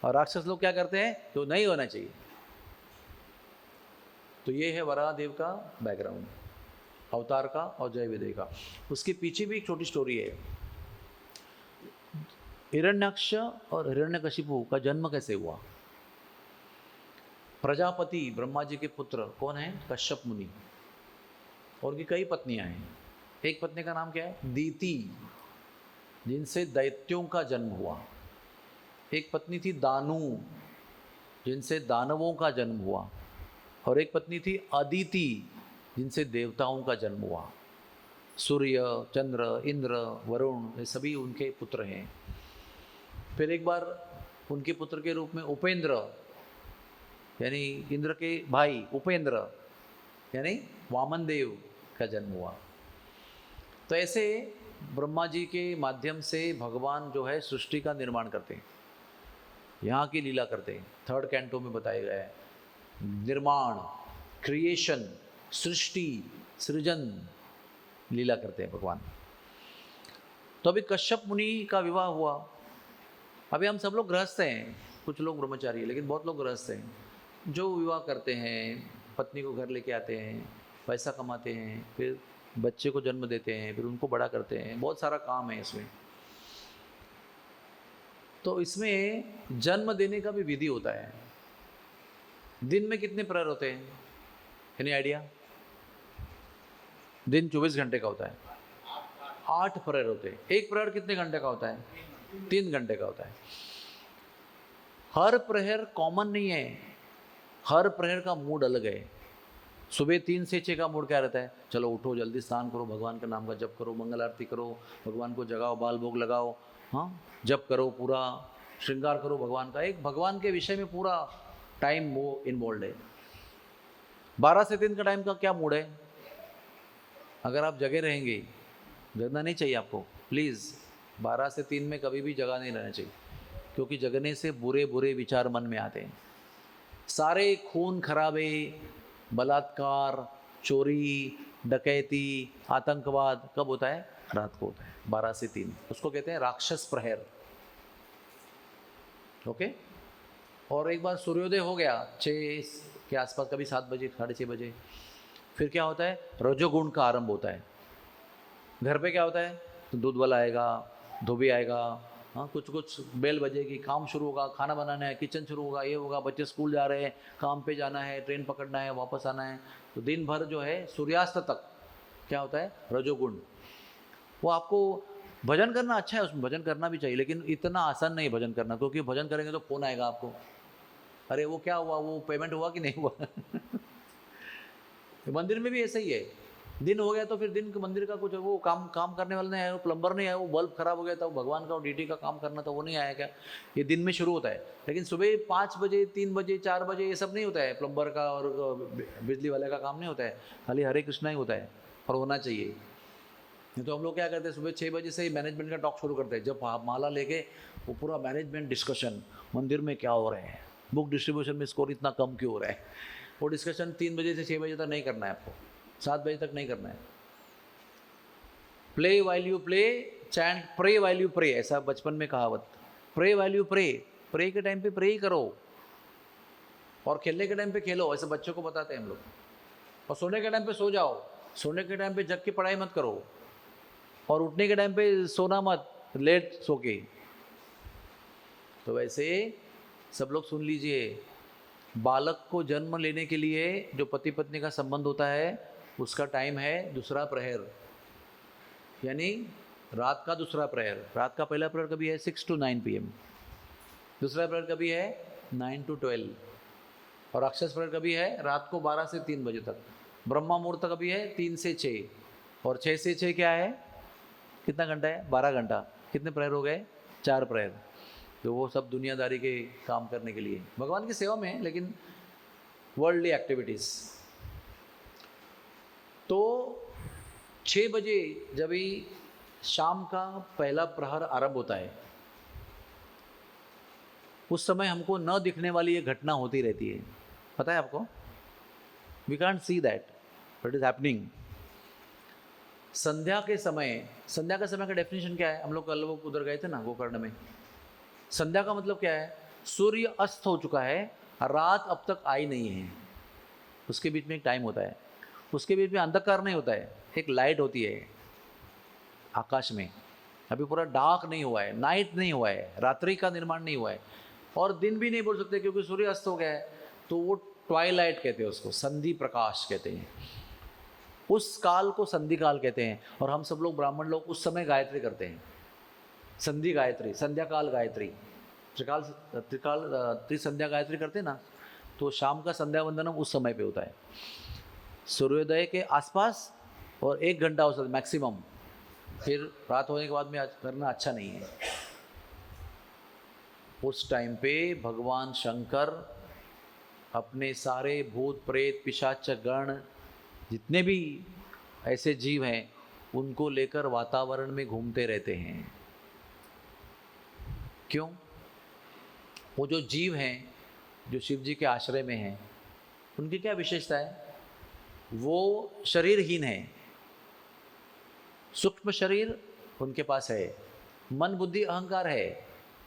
और राक्षस लोग क्या करते हैं? तो नहीं होना चाहिए। तो ये है वराहदेव का बैकग्राउंड, अवतार का और जय विजय का। उसके पीछे भी एक छोटी स्टोरी है। हिरण्याक्ष और हिरण्यकशिपु का जन्म कैसे हुआ? प्रजापति ब्रह्मा जी के पुत्र कौन है? कश्यप मुनि, और उनकी कई पत्नियां हैं। एक पत्नी का नाम क्या है? दीति, जिनसे दैत्यों का जन्म हुआ। एक पत्नी थी दानु, जिनसे दानवों का जन्म हुआ। और एक पत्नी थी अदिति, जिनसे देवताओं का जन्म हुआ। सूर्य, चंद्र, इंद्र, वरुण, ये सभी उनके पुत्र हैं। फिर एक बार उनके पुत्र के रूप में उपेंद्र, यानी इंद्र के भाई उपेंद्र, यानी वामन देव का जन्म हुआ। तो ऐसे ब्रह्मा जी के माध्यम से भगवान जो है सृष्टि का निर्माण करते हैं, यहाँ की लीला करते हैं। 3rd कैंटो में बताया गया है निर्माण, क्रिएशन, सृष्टि, सृजन लीला करते हैं भगवान। तो अभी कश्यप मुनि का विवाह हुआ अभी हम सब लोग गृहस्थ हैं, कुछ लोग ब्रह्मचारी हैं, लेकिन बहुत लोग गृहस्थ हैं जो विवाह करते हैं, पत्नी को घर लेके आते हैं, पैसा कमाते हैं, फिर बच्चे को जन्म देते हैं, फिर उनको बड़ा करते हैं, बहुत सारा काम है इसमें। तो इसमें जन्म देने का भी विधि होता है। दिन में कितने प्रहर होते हैं, एनी आइडिया? दिन 24 घंटे का होता है, 8 प्रहर होते हैं। एक प्रहर कितने घंटे का होता है? 3 घंटे का होता है। हर प्रहर कॉमन नहीं है, हर प्रहर का मूड अलग है। सुबह 3 से 6 का मूड क्या रहता है? चलो उठो, जल्दी स्नान करो, भगवान का नाम का जप करो, मंगल आरती करो, भगवान को जगाओ, बाल भोग लगाओ, हाँ जप करो, पूरा श्रृंगार करो भगवान का। एक भगवान के विषय में पूरा टाइम वो इन्वॉल्व है। 12 से 3 का टाइम का क्या मूड है? अगर आप जगे रहेंगे, जगना नहीं चाहिए आपको, प्लीज़ 12 से 3 में कभी भी जगा नहीं रहना चाहिए, क्योंकि जगने से बुरे बुरे विचार मन में आते हैं। सारे खून खराबे, बलात्कार, चोरी, डकैती, आतंकवाद कब होता है? रात को होता है, 12 से 3। उसको कहते हैं राक्षस प्रहर। ओके। और एक बार सूर्योदय हो गया 6 के आसपास, कभी 7 बजे, 6:30 बजे, फिर क्या होता है? रजोगुण का आरंभ होता है। घर पे क्या होता है? तो दूध वाला आएगा, धोबी आएगा, हाँ कुछ बेल बजेगी, काम शुरू होगा, खाना बनाना है, किचन शुरू होगा, ये होगा, बच्चे स्कूल जा रहे हैं, काम पे जाना है, ट्रेन पकड़ना है, वापस आना है। तो दिन भर जो है सूर्यास्त तक क्या होता है? रजोगुण। वो आपको भजन करना अच्छा है, उसमें भजन करना भी चाहिए, लेकिन इतना आसान नहीं भजन करना, क्योंकि भजन करेंगे तो फोन आएगा आपको, अरे वो क्या हुआ, वो पेमेंट हुआ कि नहीं हुआ। मंदिर में भी ऐसा ही है, दिन हो गया तो फिर दिन के मंदिर का कुछ वो काम करने वाला नहीं आया, वो प्लम्बर नहीं आया, वो बल्ब खराब हो गया था, वो भगवान का डीटी का काम करना था, वो नहीं आया क्या? ये दिन में शुरू होता है। लेकिन सुबह 5 बजे, 3 बजे, 4 बजे ये सब नहीं होता है, प्लम्बर का और बिजली वाले का काम नहीं होता है, खाली हरे कृष्णा ही होता है, और होना चाहिए। नहीं तो हम लोग क्या करते हैं, सुबह 6 बजे से ही मैनेजमेंट का टॉक शुरू करते हैं, जब आप माला लेके वो पूरा मैनेजमेंट डिस्कशन, मंदिर में क्या हो रहा है, बुक डिस्ट्रीब्यूशन में स्कोर इतना कम क्यों हो रहा है, वो डिस्कशन 3 बजे से 6 बजे तक नहीं करना है आपको, 7 बजे तक नहीं करना है। Play while you play, chant pray while you pray, ऐसा बचपन में कहावत। Pray while you pray, pray के टाइम पे प्रे ही करो, और खेलने के टाइम पे खेलो, ऐसे बच्चों को बताते हैं हम लोग। और सोने के टाइम पे सो जाओ, सोने के टाइम पे जग के पढ़ाई मत करो, और उठने के टाइम पे सोना मत, लेट सो के। तो वैसे सब लोग सुन लीजिए, बालक को जन्म लेने के लिए जो पति पत्नी का संबंध होता है, उसका टाइम है दूसरा प्रहर, यानी रात का दूसरा प्रहर। रात का पहला प्रहर कभी है 6 to 9 PM, दूसरा प्रहर कभी है 9 to 12, और राक्षस प्रहर कभी है रात को 12 से 3 बजे तक। ब्रह्मा मुहूर्त कभी है 3 से 6, और 6 से 6 क्या है, कितना घंटा है? 12 घंटा। कितने प्रहर हो गए? 4 प्रहर। तो वो सब दुनियादारी के काम करने के लिए, भगवान की सेवा में, लेकिन वर्ल्डली एक्टिविटीज़। तो 6 बजे जब भी शाम का पहला प्रहर आरंभ होता है, उस समय हमको न दिखने वाली ये घटना होती रहती है, पता है आपको? We can't see that but is happening. संध्या के समय, संध्या का समय का डेफिनेशन क्या है? हम लोग कल वो उधर गए थे ना गोकर्ण में। संध्या का मतलब क्या है? सूर्य अस्त हो चुका है, रात अब तक आई नहीं है, उसके बीच में एक टाइम होता है, उसके बीच में अंधकार नहीं होता है, एक लाइट होती है आकाश में। अभी पूरा डार्क नहीं हुआ है, नाइट नहीं हुआ है, रात्रि का निर्माण नहीं हुआ है, और दिन भी नहीं बोल सकते क्योंकि सूर्य अस्त हो गया है। तो वो ट्वाइलाइट कहते हैं उसको, संधि प्रकाश कहते हैं, उस काल को संधि काल कहते हैं। और हम सब लोग ब्राह्मण लोग उस समय गायत्री करते हैं, संधि गायत्री, संध्या काल गायत्री, त्रिसंध्या गायत्री करते हैं ना, तो शाम का संध्या वंदनम उस समय पे होता है, सूर्योदय के आसपास, और 1 घंटा हो सकता है मैक्सिमम, फिर रात होने के बाद में करना अच्छा नहीं है। उस टाइम पे भगवान शंकर अपने सारे भूत प्रेत पिशाच गण जितने भी ऐसे जीव हैं उनको लेकर वातावरण में घूमते रहते हैं। क्यों? वो जो जीव हैं जो शिव जी के आश्रय में हैं, उनकी क्या विशेषता है? वो शरीरहीन है, सूक्ष्म शरीर उनके पास है, मन बुद्धि अहंकार है,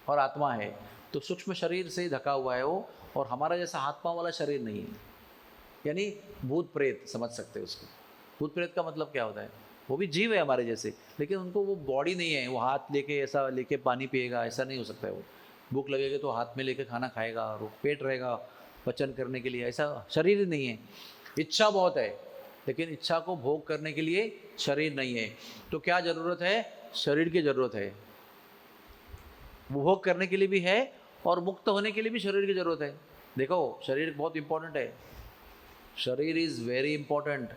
और आत्मा है। तो सूक्ष्म शरीर से ढका हुआ है वो, और हमारा जैसा हाथ पांव वाला शरीर नहीं है। यानी भूत प्रेत समझ सकते हैं उसको। भूत प्रेत का मतलब क्या होता है? वो भी जीव है हमारे जैसे, लेकिन उनको वो बॉडी नहीं है, वो हाथ लेके ऐसा लेके पानी पिएगा, ऐसा नहीं हो सकता है। वो भूख लगेगी तो हाथ में लेके खाना खाएगा, और वो पेट रहेगा पचन करने के लिए, ऐसा शरीर ही नहीं है। इच्छा बहुत है, लेकिन इच्छा को भोग करने के लिए शरीर नहीं है। तो क्या ज़रूरत है? शरीर की ज़रूरत है। भोग करने के लिए भी है और मुक्त होने के लिए भी शरीर की ज़रूरत है। देखो, शरीर बहुत इंपॉर्टेंट है। शरीर इज़ वेरी इंपॉर्टेंट।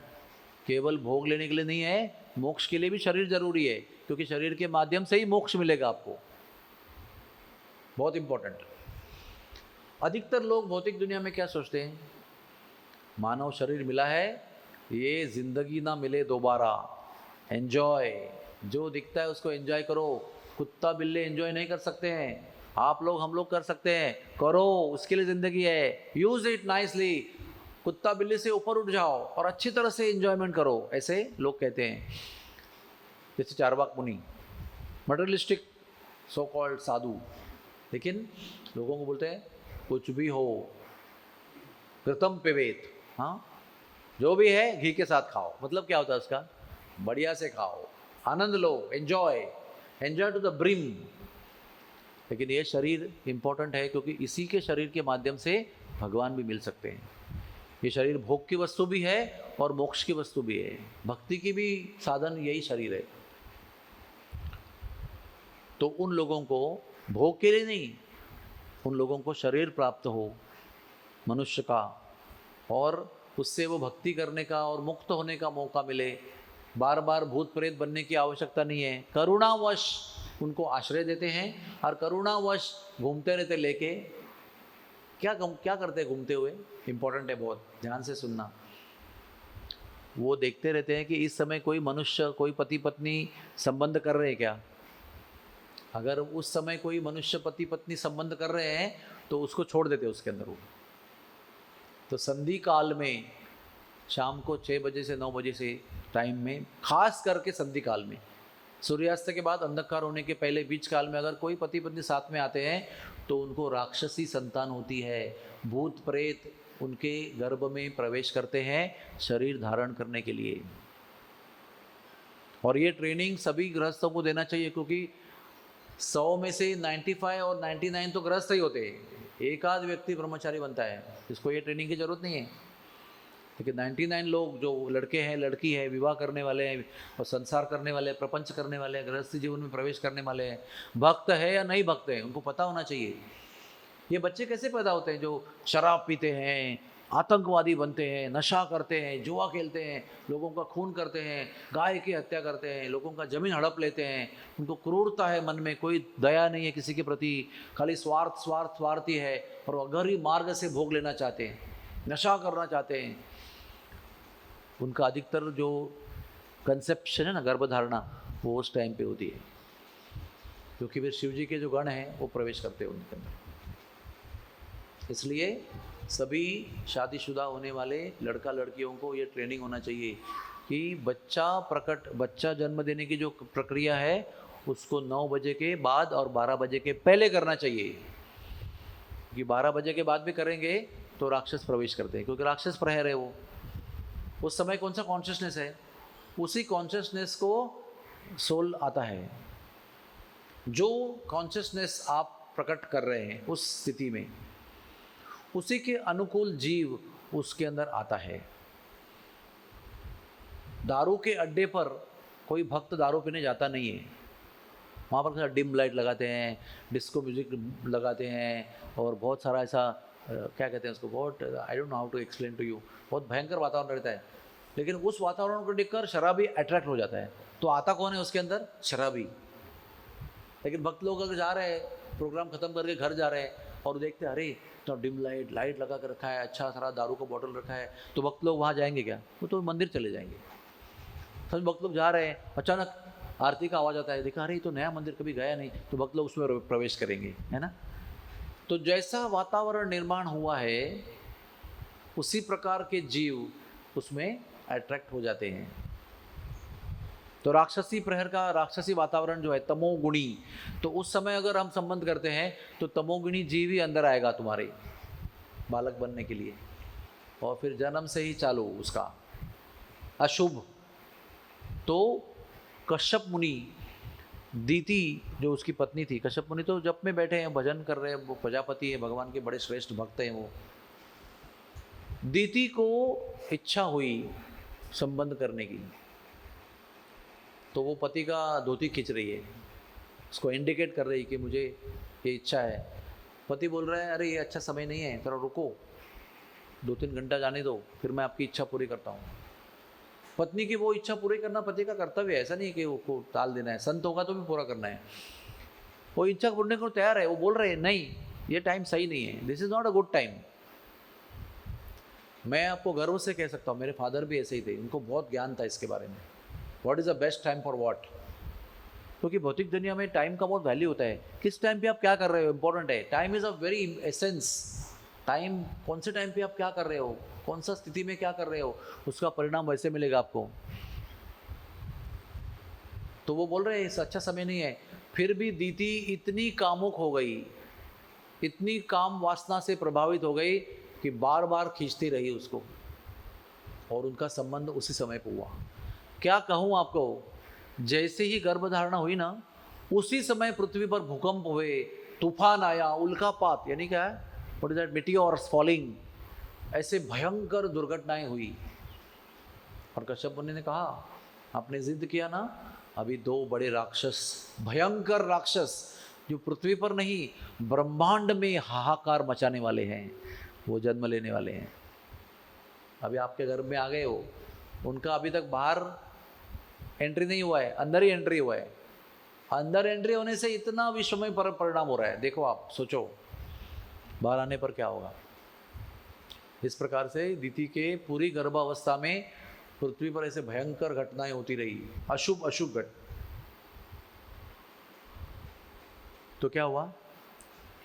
केवल भोग लेने के लिए नहीं है, मोक्ष के लिए भी शरीर जरूरी है, क्योंकि शरीर के माध्यम से ही मोक्ष मिलेगा आपको। बहुत इंपॉर्टेंट। अधिकतर लोग भौतिक दुनिया में क्या सोचते हैं? मानव शरीर मिला है, ये जिंदगी ना मिले दोबारा, एंजॉय। जो दिखता है उसको एंजॉय करो। कुत्ता बिल्ली एंजॉय नहीं कर सकते हैं, आप लोग हम लोग कर सकते हैं। करो, उसके लिए जिंदगी है। Use it nicely. कुत्ता बिल्ली से ऊपर उठ जाओ और अच्छी तरह से एंजॉयमेंट करो, ऐसे लोग कहते हैं। जैसे चारवाक मुनि, मटेरियलिस्टिक सो कॉल्ड साधु, लेकिन लोगों को बोलते हैं कुछ भी हो, कृतम पिबेत। हाँ, जो भी है घी के साथ खाओ। मतलब क्या होता है उसका? बढ़िया से खाओ, आनंद लो, enjoy, enjoy to the brim. लेकिन ये शरीर इंपॉर्टेंट है, क्योंकि इसी के शरीर के माध्यम से भगवान भी मिल सकते हैं। ये शरीर भोग की वस्तु भी है और मोक्ष की वस्तु भी है। भक्ति की भी साधन यही शरीर है। तो उन लोगों को भोग के लिए नहीं, उन लोगों को शरीर प्राप्त हो मनुष्य का, और उससे वो भक्ति करने का और मुक्त होने का मौका मिले। बार बार भूत प्रेत बनने की आवश्यकता नहीं है। करुणावश उनको आश्रय देते हैं, और करुणावश घूमते रहते लेके। क्या करते हैं घूमते हुए? इंपॉर्टेंट है बहुत, ध्यान से सुनना। वो देखते रहते हैं कि इस समय कोई मनुष्य, कोई पति पत्नी संबंध कर रहे हैं क्या। अगर उस समय कोई मनुष्य पति पत्नी संबंध कर रहे हैं तो उसको छोड़ देते हैं उसके अंदर वो। तो संधि काल में, शाम को 6 बजे से 9 बजे से टाइम में, खास करके संधि काल में, सूर्यास्त के बाद अंधकार होने के पहले बीच काल में अगर कोई पति पत्नी साथ में आते हैं तो उनको राक्षसी संतान होती है। भूत प्रेत उनके गर्भ में प्रवेश करते हैं शरीर धारण करने के लिए। और ये ट्रेनिंग सभी गृहस्थों को देना चाहिए, क्योंकि 100 में से 95 और 99 तो गृहस्थ ही होते हैं। एक आध व्यक्ति ब्रह्मचारी बनता है, जिसको ये ट्रेनिंग की जरूरत नहीं है। लेकिन 99 लोग जो लड़के हैं, लड़की है, विवाह करने वाले हैं और संसार करने वाले हैं, प्रपंच करने वाले हैं, गृहस्थी जीवन में प्रवेश करने वाले हैं, भक्त है या नहीं भक्त है, उनको पता होना चाहिए। ये बच्चे कैसे पैदा होते हैं जो शराब पीते हैं, आतंकवादी बनते हैं, नशा करते हैं, जुआ खेलते हैं, लोगों का खून करते हैं, गाय की हत्या करते हैं, लोगों का जमीन हड़प लेते हैं। उनको क्रूरता है मन में, कोई दया नहीं है किसी के प्रति, खाली स्वार्थ स्वार्थ स्वार्थी है, और अगर ही मार्ग से भोग लेना चाहते हैं, नशा करना चाहते हैं। उनका अधिकतर जो कंसेप्शन है ना, गर्भधारणा, वो उस टाइम पे होती है, क्योंकि फिर शिव जी के जो गण हैं वो प्रवेश करते हैं उनके अंदर। इसलिए सभी शादीशुदा होने वाले लड़का लड़कियों को ये ट्रेनिंग होना चाहिए कि बच्चा जन्म देने की जो प्रक्रिया है उसको 9 बजे के बाद और 12 बजे के पहले करना चाहिए। कि 12 बजे के बाद भी करेंगे तो राक्षस प्रवेश करते हैं, क्योंकि राक्षस प्रहर है वो। उस समय कौन सा कॉन्शियसनेस है, उसी कॉन्शियसनेस को सोल आता है। जो कॉन्शियसनेस आप प्रकट कर रहे हैं उस स्थिति में, उसी के अनुकूल जीव उसके अंदर आता है। दारू के अड्डे पर कोई भक्त दारू पीने जाता नहीं है। वहाँ पर डिम लाइट लगाते हैं, डिस्को म्यूजिक लगाते हैं, और बहुत सारा ऐसा क्या कहते हैं उसको, बहुत I don't know how to explain to you, बहुत भयंकर वातावरण रहता है। लेकिन उस वातावरण को देखकर शराबी अट्रैक्ट हो जाता है। तो आता कौन है उसके अंदर? शराबी। लेकिन भक्त लोग अगर जा रहे हैं, प्रोग्राम खत्म करके घर जा रहे हैं और देखते हैं अरे तो डिम लाइट लगा कर रखा है, अच्छा सारा दारू का बॉटल रखा है, तो भक्त लोग वहाँ जाएंगे क्या? वो तो मंदिर चले जाएंगे। सब भक्त लोग जा रहे हैं, अचानक आरती का आवाज़ आता है, देखा अरे तो नया मंदिर कभी गया नहीं, तो भक्त लोग उसमें प्रवेश करेंगे, है ना। तो जैसा वातावरण निर्माण हुआ है उसी प्रकार के जीव उसमें अट्रैक्ट हो जाते हैं। तो राक्षसी प्रहर का राक्षसी वातावरण जो है तमोगुणी, तो उस समय अगर हम संबंध करते हैं तो तमोगुणी जीव ही अंदर आएगा तुम्हारे बालक बनने के लिए, और फिर जन्म से ही चालू उसका अशुभ। तो कश्यप मुनि, दीति जो उसकी पत्नी थी, कश्यप मुनि तो जप में बैठे हैं, भजन कर रहे हैं, वो प्रजापति है, भगवान के बड़े श्रेष्ठ भक्त हैं वो। दीति को इच्छा हुई संबंध करने की, तो वो पति का धोती खींच रही है, उसको इंडिकेट कर रही है कि मुझे ये इच्छा है। पति बोल रहा है अरे ये अच्छा समय नहीं है, थोड़ा रुको, 2-3 घंटा जाने दो, फिर मैं आपकी इच्छा पूरी करता हूँ। पत्नी की वो इच्छा पूरी करना पति का कर्तव्य है, ऐसा नहीं कि उसको टाल देना है, संत होगा तो भी पूरा करना है। वो इच्छा पूरने को तैयार है, वो बोल रहे हैं नहीं ये टाइम सही नहीं है, this is not a good time. मैं आपको गर्व से कह सकता हूँ, मेरे फादर भी ऐसे ही थे, उनको बहुत ज्ञान था इसके बारे में, what is the best time for what. क्योंकि भौतिक दुनिया में टाइम का बहुत वैल्यू होता है, किस टाइम पे आप क्या कर रहे हो इंपॉर्टेंट है। Time is a very essence, time कौन से टाइम पे आप क्या कर रहे हो, कौन सा स्थिति में क्या कर रहे हो, उसका परिणाम वैसे मिलेगा आपको। तो वो बोल रहे हैं इस अच्छा समय नहीं है। फिर भी दीति इतनी कामुक हो गई, इतनी काम वासना से प्रभावित हो गई कि बार बार खींचती रही उसको, और उनका संबंध उसी समय पर हुआ। क्या कहूँ आपको, जैसे ही गर्भधारणा हुई ना, उसी समय पृथ्वी पर भूकंप हुए, तूफान आया, उल्कापात यानी क्या है, what is that, meteors falling, ऐसे भयंकर दुर्घटनाएं हुई। और कश्यप मुनि ने कहा आपने जिद किया ना, अभी 2 बड़े राक्षस, भयंकर राक्षस जो पृथ्वी पर नहीं ब्रह्मांड में हाहाकार मचाने वाले हैं, वो जन्म लेने वाले हैं। अभी आपके घर में आ गए हो, उनका अभी तक बाहर एंट्री नहीं हुआ है, अंदर ही एंट्री हुआ है। अंदर एंट्री होने से इतना विश्वमय परिणाम हो रहा है, देखो आप सोचो बाहर आने पर क्या होगा। इस प्रकार से दीति के पूरी गर्भावस्था में पृथ्वी पर ऐसे भयंकर घटनाएं होती रही, अशुभ अशुभ घटना। तो क्या हुआ,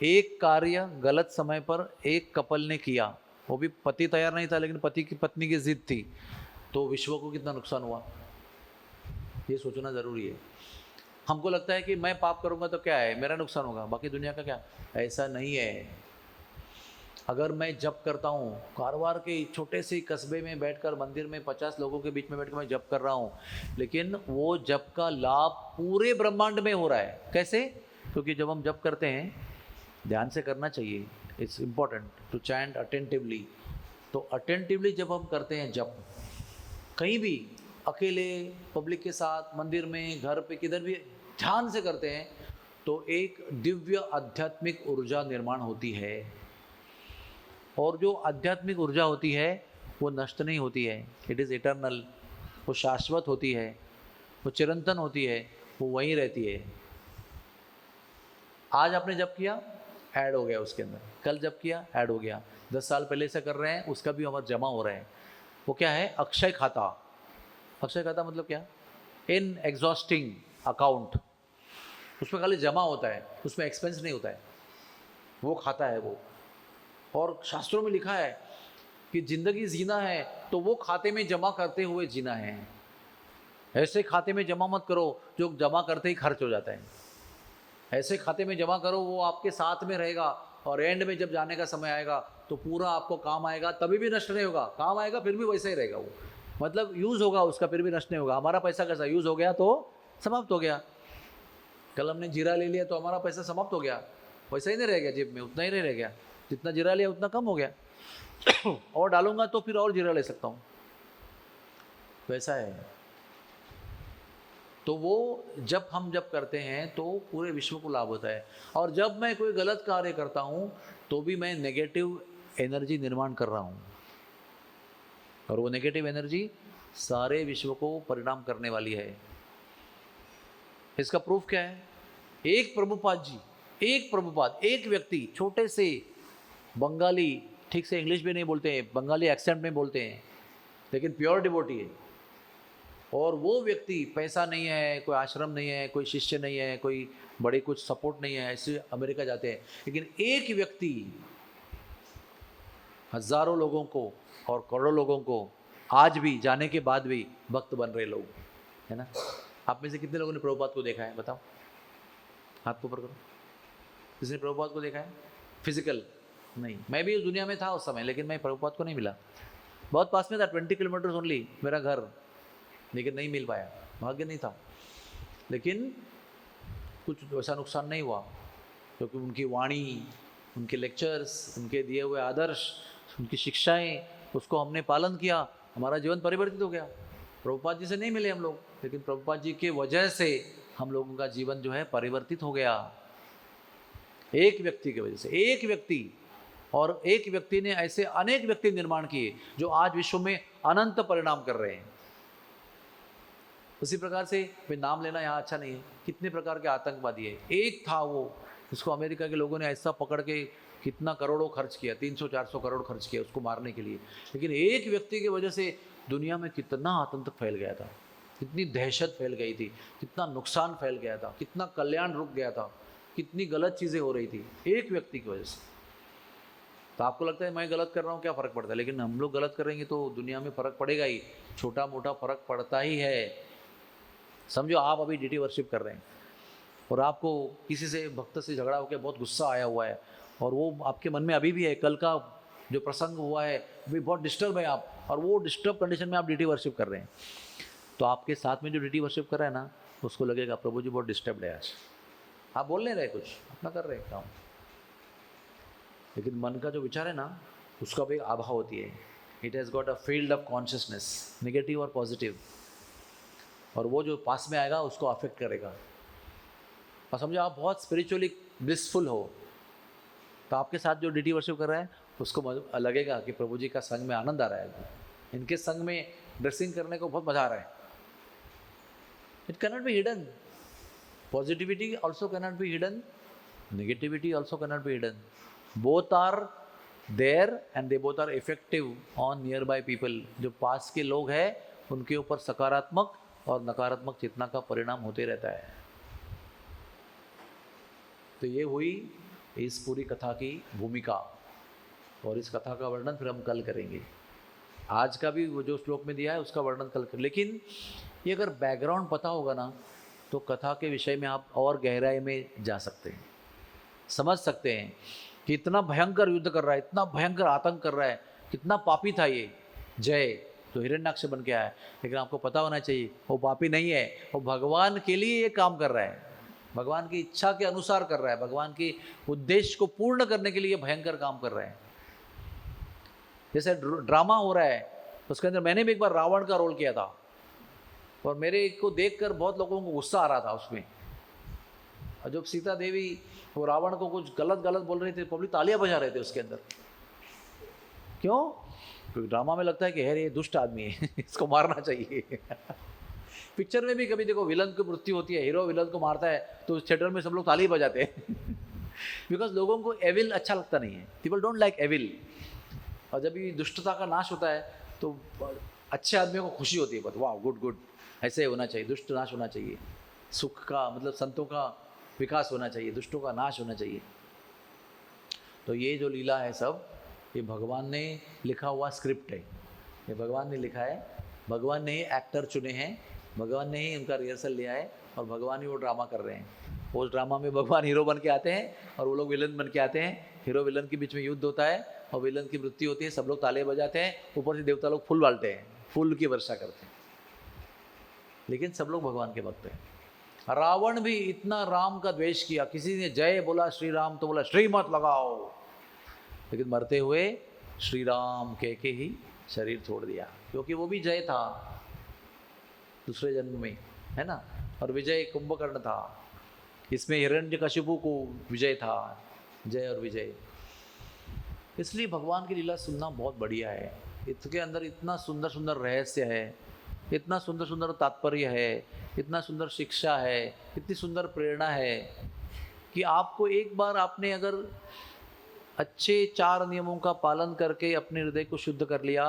एक कार्य गलत समय पर एक कपल ने किया, वो भी पति तैयार नहीं था लेकिन पति की पत्नी की जिद थी, तो विश्व को कितना नुकसान हुआ, ये सोचना जरूरी है। हमको लगता है कि मैं पाप करूंगा तो क्या है, मेरा नुकसान होगा, बाकी दुनिया का क्या। ऐसा नहीं है। अगर मैं जप करता हूँ, कारवार के छोटे से कस्बे में बैठकर मंदिर में 50 लोगों के बीच में बैठकर मैं जप कर रहा हूँ, लेकिन वो जप का लाभ पूरे ब्रह्मांड में हो रहा है। कैसे? क्योंकि जब हम जप करते हैं, ध्यान से करना चाहिए, it's important to chant attentively. तो अटेंटिवली जब हम करते हैं जप, कहीं भी अकेले, पब्लिक के साथ, मंदिर में, घर पे, किधर भी ध्यान से करते हैं, तो एक दिव्य आध्यात्मिक ऊर्जा निर्माण होती है। और जो आध्यात्मिक ऊर्जा होती है वो नष्ट नहीं होती है, इट इज़ इटर्नल, वो शाश्वत होती है, वो चिरंतन होती है, वो वहीं रहती है। आज आपने जप किया, ऐड हो गया उसके अंदर, कल जप किया, ऐड हो गया, 10 साल पहले से कर रहे हैं, उसका भी अमर जमा हो रहा है। वो क्या है, अक्षय खाता। अक्षय खाता मतलब क्या, इन एग्जॉस्टिंग अकाउंट, उसमें खाली जमा होता है, उसमें एक्सपेंस नहीं होता है, वो खाता है वो। और शास्त्रों में लिखा है कि जिंदगी जीना है तो वो खाते में जमा करते हुए जीना है। ऐसे खाते में जमा मत करो जो जमा करते ही खर्च हो जाता है। ऐसे खाते में जमा करो वो आपके साथ में रहेगा, और एंड में जब जाने का समय आएगा तो पूरा आपको काम आएगा, तभी भी नष्ट नहीं होगा, काम आएगा फिर भी वैसे ही रहेगा वो, मतलब यूज़ होगा उसका फिर भी नष्ट नहीं होगा। हमारा पैसा कैसा, यूज़ हो गया तो समाप्त हो गया। कल हमने जीरा ले लिया तो हमारा पैसा समाप्त हो गया, वैसा ही नहीं रह गया जेब में, उतना ही नहीं रह गया, जितना जीरा लिया उतना कम हो गया और डालूंगा तो फिर और जीरा ले सकता हूँ, वैसा है। तो वो जब हम जब करते हैं तो पूरे विश्व को लाभ होता है। और जब मैं कोई गलत कार्य करता हूँ तो भी मैं नेगेटिव एनर्जी निर्माण कर रहा हूँ, और वो नेगेटिव एनर्जी सारे विश्व को परिणाम करने वाली है। इसका प्रूफ क्या है, एक प्रभुपाद, एक व्यक्ति, छोटे से बंगाली, ठीक से इंग्लिश भी नहीं बोलते हैं, बंगाली एक्सेंट में बोलते हैं, लेकिन प्योर डिवोटी है। और वो व्यक्ति, पैसा नहीं है, कोई आश्रम नहीं है, कोई शिष्य नहीं है, कोई बड़े कुछ सपोर्ट नहीं है, ऐसे अमेरिका जाते हैं, लेकिन एक व्यक्ति हजारों लोगों को और करोड़ों लोगों को आज भी जाने के बाद भी भक्त बन रहे लोग, है ना। आप में से कितने लोगों ने प्रभुपाद को देखा है, बताओ, हाथ को ऊपर करो। किसने प्रभुपाद को देखा है फिजिकल? नहीं, मैं भी उस दुनिया में था उस समय, लेकिन मैं प्रभुपाद को नहीं मिला। बहुत पास में था, 20 किलोमीटर ओनली मेरा घर, लेकिन नहीं मिल पाया, भाग्य नहीं था। लेकिन कुछ वैसा नुकसान नहीं हुआ, क्योंकि उनकी वाणी, उनके लेक्चर्स, उनके दिए हुए आदर्श, उनकी शिक्षाएं, उसको हमने पालन किया, हमारा जीवन परिवर्तित हो गया। प्रभुपाद जी से नहीं मिले हम लोग, लेकिन प्रभुपाद जी के वजह से हम लोगों का जीवन जो है परिवर्तित हो गया। एक व्यक्ति की वजह से, एक व्यक्ति, और एक व्यक्ति ने ऐसे अनेक व्यक्ति निर्माण किए जो आज विश्व में अनंत परिणाम कर रहे हैं। उसी प्रकार से, मैं नाम लेना यहाँ अच्छा नहीं है, कितने प्रकार के आतंकवादी है। एक था वो, उसको अमेरिका के लोगों ने ऐसा पकड़ के कितना करोड़ों खर्च किया, 300-400 करोड़ खर्च किया उसको मारने के लिए। लेकिन एक व्यक्ति की वजह से दुनिया में कितना आतंक फैल गया था, कितनी दहशत फैल गई थी, कितना नुकसान फैल गया था, कितना कल्याण रुक गया था, कितनी गलत चीज़ें हो रही थी एक व्यक्ति की वजह से। तो आपको लगता है मैं गलत कर रहा हूँ, क्या फ़र्क पड़ता है? लेकिन हम लोग गलत करेंगे तो दुनिया में फ़र्क पड़ेगा ही, छोटा मोटा फ़र्क पड़ता ही है। समझो आप अभी डीटी वर्शिप कर रहे हैं और आपको किसी से, भक्त से झगड़ा होकर बहुत गुस्सा आया हुआ है, और वो आपके मन में अभी भी है, कल का जो प्रसंग हुआ है भी बहुत डिस्टर्ब है आप, और वो डिस्टर्ब कंडीशन में आप डीटी वर्शिप कर रहे हैं, तो आपके साथ में जो डीटी वर्शिप कर रहा है ना, उसको लगेगा प्रभु जी बहुत डिस्टर्ब है आज। आप बोल नहीं रहे कुछ, अपना कर रहे हैं काम, लेकिन मन का जो विचार है ना, उसका भी एक आभा होती है। It has got a field of consciousness, negative और पॉजिटिव, और वो जो पास में आएगा उसको अफेक्ट करेगा। और समझो आप बहुत स्पिरिचुअली ब्लिसफुल हो, तो आपके साथ जो डीटी वर्शिप कर रहा है उसको लगेगा कि प्रभु जी का संग में आनंद आ रहा है, इनके संग में ड्रेसिंग करने को बहुत मजा आ रहा है। It cannot be hidden, positivity also cannot be hidden, negativity also cannot be hidden, both are there and they both are effective on near by people. जो पास के लोग हैं उनके ऊपर सकारात्मक और नकारात्मक चेतना का परिणाम होते रहता है। तो ये हुई इस पूरी कथा की भूमिका, और इस कथा का वर्णन फिर हम कल करेंगे। आज का भी वो जो श्लोक में दिया है उसका वर्णन कल करें। लेकिन ये अगर बैकग्राउंड पता होगा ना, तो कथा के विषय में आप और गहराई में जा सकते हैं, समझ सकते हैं कि इतना भयंकर युद्ध कर रहा है, इतना भयंकर आतंक कर रहा है, कितना पापी था ये जय, तो हिरण्याक्ष बन के आया। लेकिन आपको पता होना चाहिए वो पापी नहीं है, वो भगवान के लिए ये काम कर रहा है, भगवान की इच्छा के अनुसार कर रहा है, भगवान के उद्देश्य को पूर्ण करने के लिए भयंकर काम कर रहा है। जैसे ड्रामा हो रहा है, उसके अंदर मैंने भी एक बार रावण का रोल किया था, और मेरे को देखकर बहुत लोगों को गुस्सा आ रहा था उसमें। और जब सीता देवी वो रावण को कुछ गलत गलत बोल रही थी, पब्लिक तालियां बजा रहे थे उसके अंदर। क्यों? क्योंकि ड्रामा में लगता है कि है ये दुष्ट आदमी है इसको मारना चाहिए पिक्चर में भी कभी देखो विलन की मृत्यु होती है, हीरो विलन को मारता है, तो थिएटर में सब लोग ताली बजाते हैं बिकॉज लोगों को एविल अच्छा लगता नहीं है, पीपल डोंट लाइक एविल। और जब ये दुष्टता का नाश होता है तो अच्छे आदमियों को खुशी होती है, बस वाह गुड गुड, ऐसे होना चाहिए, दुष्ट नाश होना चाहिए, सुख का मतलब संतों का विकास होना चाहिए, दुष्टों का नाश होना चाहिए। तो ये जो लीला है सब, ये भगवान ने लिखा हुआ स्क्रिप्ट है, ये भगवान ने लिखा है, भगवान ने ही एक्टर चुने हैं, भगवान ने ही उनका रिहर्सल लिया है, और भगवान ही वो ड्रामा कर रहे हैं। उस ड्रामा में भगवान हीरो बन के आते हैं और वो लोग विलन बन के आते हैं, हीरो विलन के बीच में युद्ध होता है और विलन की मृत्यु होती है, सब लोग ताले बजाते हैं, ऊपर से देवता लोग फूल डालते हैं, फूल की वर्षा करते हैं, लेकिन सब लोग भगवान के भक्त हैं। रावण भी इतना राम का द्वेष किया, किसी ने जय बोला श्री राम तो बोला श्री मत लगाओ, लेकिन मरते हुए श्री राम कह के ही शरीर छोड़ दिया, क्योंकि वो भी जय था दूसरे जन्म में, है ना। और विजय कुंभकर्ण था, इसमें हिरण्यकशिपु को विजय था, जय और विजय। इसलिए भगवान की लीला सुनना बहुत बढ़िया है, इसके अंदर इतना सुंदर सुंदर रहस्य है, इतना सुंदर सुंदर तात्पर्य है, इतना सुंदर शिक्षा है, इतनी सुंदर प्रेरणा है कि आपको एक बार आपने अगर अच्छे 4 नियमों का पालन करके अपने हृदय को शुद्ध कर लिया,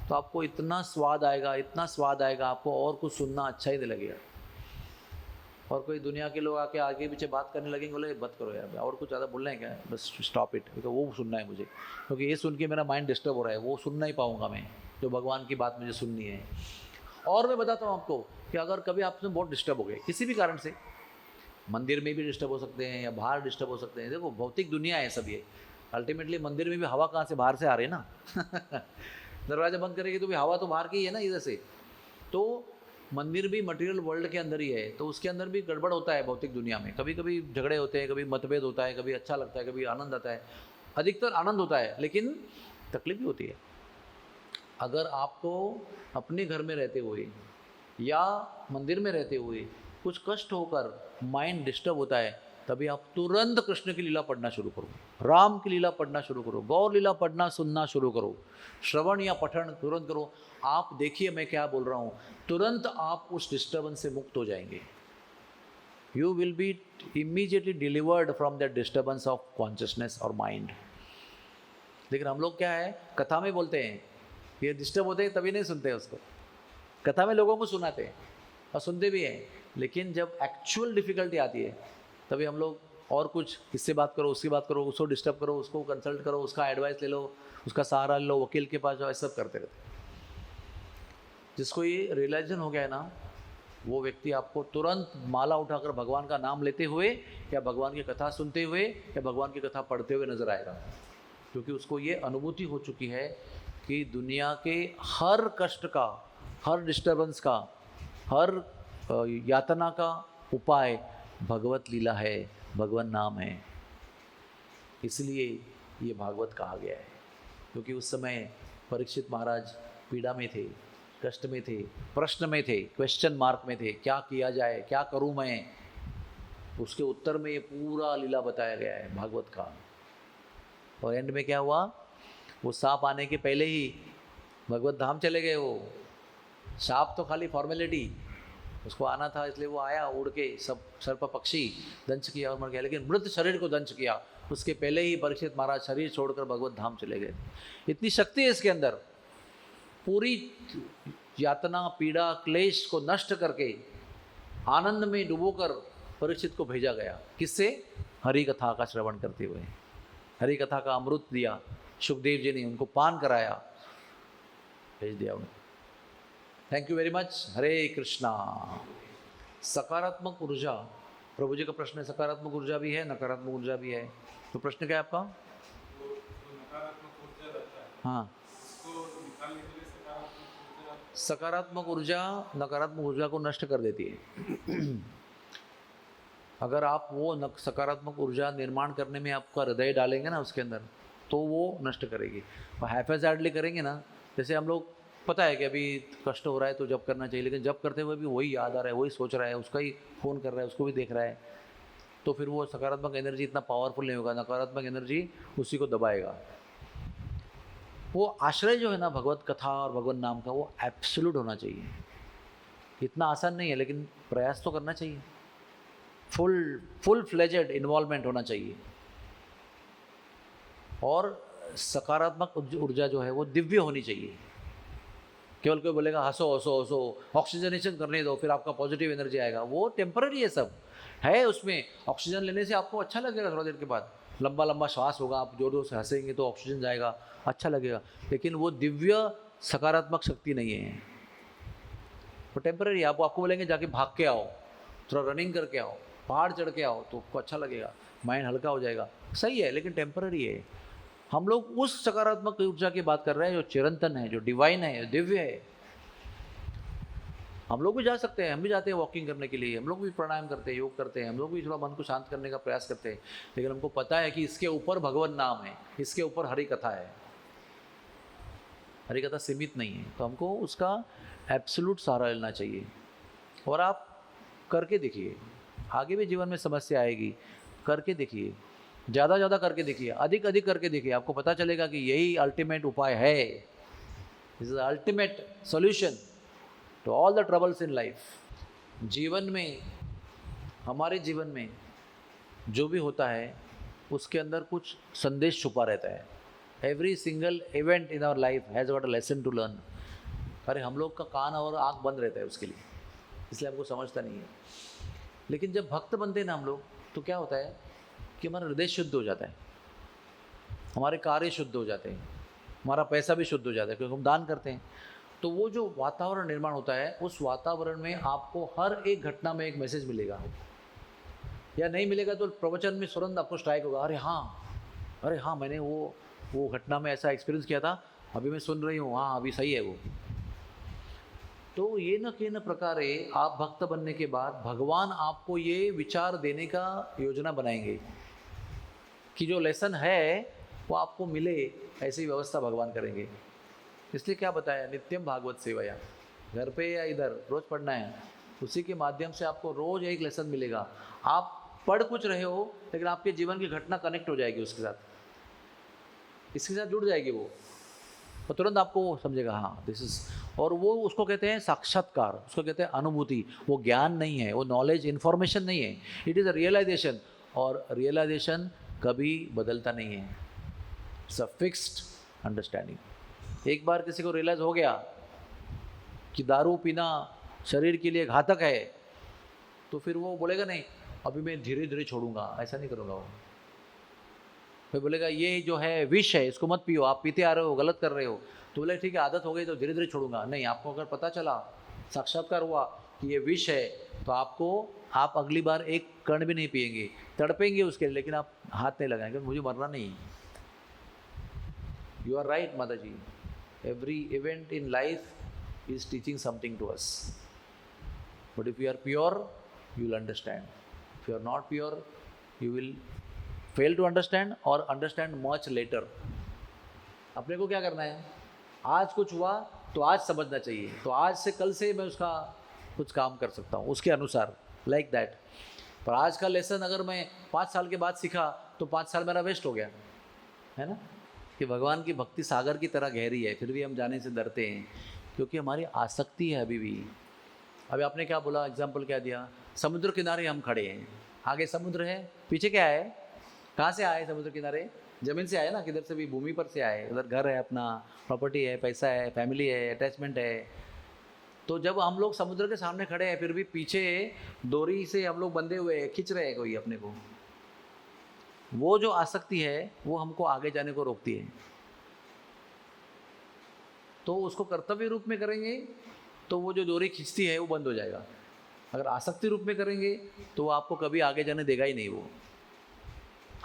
तो आपको इतना स्वाद आएगा, इतना स्वाद आएगा, आपको और कुछ सुनना अच्छा ही नहीं लगेगा। और कोई दुनिया के लोग आके आगे पीछे बात करने लगेंगे, बोले बत करो यार, और कुछ ज़्यादा बोलना है क्या, बस स्टॉप इट, तो वो सुनना है मुझे, क्योंकि ये सुन के मेरा माइंड डिस्टर्ब हो रहा है, वो सुन नहीं पाऊँगा मैं, जो भगवान की बात मुझे सुननी है। और मैं बताता हूँ आपको कि अगर कभी आपसे बहुत डिस्टर्ब हो गए किसी भी कारण से, मंदिर में भी डिस्टर्ब हो सकते हैं या बाहर डिस्टर्ब हो सकते हैं, देखो भौतिक दुनिया है सब ये, अल्टीमेटली मंदिर में भी हवा कहाँ से, बाहर से आ रही है ना दरवाजा बंद करेगी तो भी हवा तो बाहर की ही है ना इधर से। तो मंदिर भी मटेरियल वर्ल्ड के अंदर ही है, तो उसके अंदर भी गड़बड़ होता है भौतिक दुनिया में, कभी कभी झगड़े होते हैं, कभी मतभेद होता है, कभी अच्छा लगता है, कभी आनंद आता है, अधिकतर आनंद होता है, लेकिन तकलीफ भी होती है। अगर आपको अपने घर में रहते हुए या मंदिर में रहते हुए कुछ कष्ट होकर माइंड डिस्टर्ब होता है, तभी आप तुरंत कृष्ण की लीला पढ़ना शुरू करो, राम की लीला पढ़ना शुरू करो, गौर लीला पढ़ना सुनना शुरू करो, श्रवण या पठन तुरंत करो। आप देखिए मैं क्या बोल रहा हूँ, तुरंत आप उस डिस्टर्बेंस से मुक्त हो जाएंगे। You will be immediately delivered from that disturbance of consciousness और माइंड। लेकिन हम लोग क्या है, कथा में बोलते हैं, ये डिस्टर्ब होते हैं तभी नहीं सुनते उसको, कथा में लोगों को सुनाते हैं और सुनते भी हैं, लेकिन जब एक्चुअल डिफिकल्टी आती है तभी हम लोग और कुछ, इससे बात करो, उसकी बात करो, उसको डिस्टर्ब करो, उसको कंसल्ट करो, उसका एडवाइस ले लो, उसका सहारा ले लो, वकील के पास जाओ, सब करते रहते। जिसको ये रियलाइजेशन हो गया है ना, वो व्यक्ति आपको तुरंत माला उठाकर भगवान का नाम लेते हुए या भगवान की कथा सुनते हुए या भगवान की कथा पढ़ते हुए नजर आएगा, क्योंकि उसको ये अनुभूति हो चुकी है कि दुनिया के हर कष्ट का, हर डिस्टर्बेंस का, हर यातना का उपाय भगवत लीला है, भगवान नाम है। इसलिए ये भागवत कहा गया है, क्योंकि उस समय परीक्षित महाराज पीड़ा में थे, कष्ट में थे, प्रश्न में थे, क्वेश्चन मार्क में थे, क्या किया जाए, क्या करूं मैं। उसके उत्तर में ये पूरा लीला बताया गया है भागवत का। और एंड में क्या हुआ, वो सांप आने के पहले ही भगवत धाम चले गए। वो सांप तो खाली फॉर्मेलिटी, उसको आना था इसलिए वो आया उड़ के, सब सर्प पक्षी दंश किया और मर गया, लेकिन मृत शरीर को दंश किया उसके पहले ही परीक्षित महाराज शरीर छोड़कर भगवत धाम चले गए। इतनी शक्ति है इसके अंदर, पूरी यातना, पीड़ा, क्लेश को नष्ट करके आनंद में डुबोकर परीक्षित को भेजा गया। किससे? हरि कथा का श्रवण करते हुए। हरि कथा का अमृत दिया सुखदेव जी ने, उनको पान कराया, भेज दिया उनको। Thank you very much. Hare Krishna. सकारात्मक ऊर्जा, प्रभु जी का प्रश्न है, सकारात्मक ऊर्जा भी है, नकारात्मक ऊर्जा भी है। तो प्रश्न क्या है आपका? हाँ, सकारात्मक ऊर्जा नकारात्मक ऊर्जा को नष्ट कर देती है। अगर आप वो सकारात्मक ऊर्जा निर्माण करने में आपका हृदय डालेंगे ना उसके अंदर, तो वो नष्ट करेगी। और हैफेज़ार्डली करेंगे ना, जैसे हम लोग, पता है कि अभी कष्ट हो रहा है तो जब करना चाहिए, लेकिन जब करते हुए भी वही याद आ रहा है, वही सोच रहा है, उसका ही फ़ोन कर रहा है, उसको भी देख रहा है, तो फिर वो सकारात्मक एनर्जी इतना पावरफुल नहीं होगा, नकारात्मक एनर्जी उसी को दबाएगा। वो आश्रय जो है ना भगवत कथा और भगवान नाम का, वो एब्सोल्यूट होना चाहिए। इतना आसान नहीं है, लेकिन प्रयास तो करना चाहिए। फुल फ्लेजेड इन्वॉल्वमेंट होना चाहिए। और सकारात्मक ऊर्जा जो है वो दिव्य होनी चाहिए। केवल कोई बोलेगा हंसो हंसो हंसो, ऑक्सीजनेशन करने दो, फिर आपका पॉजिटिव एनर्जी आएगा, वो टेम्पररी है। सब है उसमें, ऑक्सीजन लेने से आपको अच्छा लगेगा, थोड़ा देर के बाद लंबा लंबा श्वास होगा, आप जोर जोर से हंसेंगे तो ऑक्सीजन जाएगा, अच्छा लगेगा, लेकिन वो दिव्य सकारात्मक शक्ति नहीं है, वो टेम्पररी। आपको बोलेंगे जाके भाग के आओ, थोड़ा रनिंग करके आओ, पहाड़ चढ़ के आओ, तो आपको अच्छा लगेगा, माइंड हल्का हो जाएगा, सही है, लेकिन टेम्पररी है। हम लोग उस सकारात्मक ऊर्जा की बात कर रहे हैं जो चिरंतन है, जो डिवाइन है, जो दिव्य है। हम लोग भी जा सकते हैं, हम भी जाते हैं वॉकिंग करने के लिए, हम लोग भी प्राणायाम करते हैं, योग करते हैं, हम लोग भी थोड़ा मन को शांत करने का प्रयास करते हैं, लेकिन हमको पता है कि इसके ऊपर भगवान नाम है, इसके ऊपर हरि कथा है। हरि कथा सीमित नहीं है, तो हमको उसका एब्सोल्यूट सहारा लेना चाहिए। और आप करके देखिए, आगे भी जीवन में समस्या आएगी, करके देखिए, ज़्यादा ज़्यादा करके देखिए, अधिक अधिक करके देखिए, आपको पता चलेगा कि यही अल्टीमेट उपाय है। This is ultimate solution to all the troubles in life. जीवन में, हमारे जीवन में जो भी होता है उसके अंदर कुछ संदेश छुपा रहता है। Every single event in our life has got a lesson to learn. अरे हम लोग का कान और आँख बंद रहता है उसके लिए, इसलिए हमको समझता नहीं है। लेकिन जब भक्त बनते हैं ना हम लोग, तो क्या होता है कि हमारा हृदय शुद्ध हो जाता है, हमारे कार्य शुद्ध हो जाते हैं, हमारा पैसा भी शुद्ध हो जाता है, क्योंकि हम दान करते हैं। तो वो जो वातावरण निर्माण होता है, उस वातावरण में आपको हर एक घटना में एक मैसेज मिलेगा, या नहीं मिलेगा तो प्रवचन में तुरंत आपको स्ट्राइक होगा, अरे हाँ मैंने वो घटना में ऐसा एक्सपीरियंस किया था, अभी मैं सुन रही हूँ, हाँ अभी सही है वो। तो ये न के न प्रकारे आप भक्त बनने के बाद भगवान आपको ये विचार देने का योजना बनाएंगे कि जो लेसन है वो आपको मिले, ऐसी व्यवस्था भगवान करेंगे। इसलिए क्या बताया, नित्यम भागवत सेवाया, घर पे या इधर रोज पढ़ना है, उसी के माध्यम से आपको रोज एक लेसन मिलेगा। आप पढ़ कुछ रहे हो लेकिन आपके जीवन की घटना कनेक्ट हो जाएगी उसके साथ, इसके साथ जुड़ जाएगी वो, तो तुरंत आपको वो समझेगा हाँ दिस इज। और वो उसको कहते हैं साक्षात्कार, उसको कहते हैं अनुभूति। वो ज्ञान नहीं है, वो नॉलेज इन्फॉर्मेशन नहीं है, इट इज़ अ रियलाइजेशन। और रियलाइजेशन कभी बदलता नहीं है, इट्स अ फिक्स्ड अंडरस्टैंडिंग। एक बार किसी को रियलाइज हो गया कि दारू पीना शरीर के लिए घातक है, तो फिर वो बोलेगा नहीं अभी मैं धीरे धीरे छोड़ूंगा, ऐसा नहीं करूँगा। वो फिर बोलेगा ये जो है विष है, इसको मत पियो, आप पीते आ रहे हो, गलत कर रहे हो। तो बोले ठीक है आदत हो गई तो धीरे धीरे छोड़ूंगा। नहीं, आपको अगर पता चला, साक्षात्कार हुआ कि ये विष है, तो आप अगली बार एक कण भी नहीं पिएंगे, तड़पेंगे उसके लिए, लेकिन आप हाथ नहीं लगाएंगे, मुझे मरना नहीं। यू आर राइट माता जी, every event in life is teaching something to us, but if you are pure you will understand, if you are not pure you will fail to understand और अंडरस्टैंड मच लेटर। अपने को क्या करना है, आज कुछ हुआ तो आज समझना चाहिए, तो आज से कल से मैं उसका कुछ काम कर सकता हूँ उसके अनुसार, लाइक दैट। पर आज का लेसन अगर मैं 5 साल के बाद सीखा तो 5 साल मेरा वेस्ट हो गया, है ना। कि भगवान की भक्ति सागर की तरह गहरी है, फिर भी हम जाने से डरते हैं क्योंकि हमारी आसक्ति है अभी भी। अभी आपने क्या बोला, एग्जाम्पल क्या दिया, समुद्र किनारे हम खड़े हैं, आगे समुद्र है, पीछे क्या है, कहाँ से आए समुद्र किनारे, जमीन से आए ना, किधर से भी, भूमि पर से आए। उधर घर है, अपना प्रॉपर्टी है, पैसा है, फैमिली है, अटैचमेंट है। तो जब हम लोग समुद्र के सामने खड़े हैं, फिर भी पीछे डोरी से हम लोग बंधे हुए खींच रहे हैं कोई अपने को, वो जो आसक्ति है वो हमको आगे जाने को रोकती है। तो उसको कर्तव्य रूप में करेंगे तो वो जो डोरी खींचती है वो बंद हो जाएगा। अगर आसक्ति रूप में करेंगे तो वो आपको कभी आगे जाने देगा ही नहीं। वो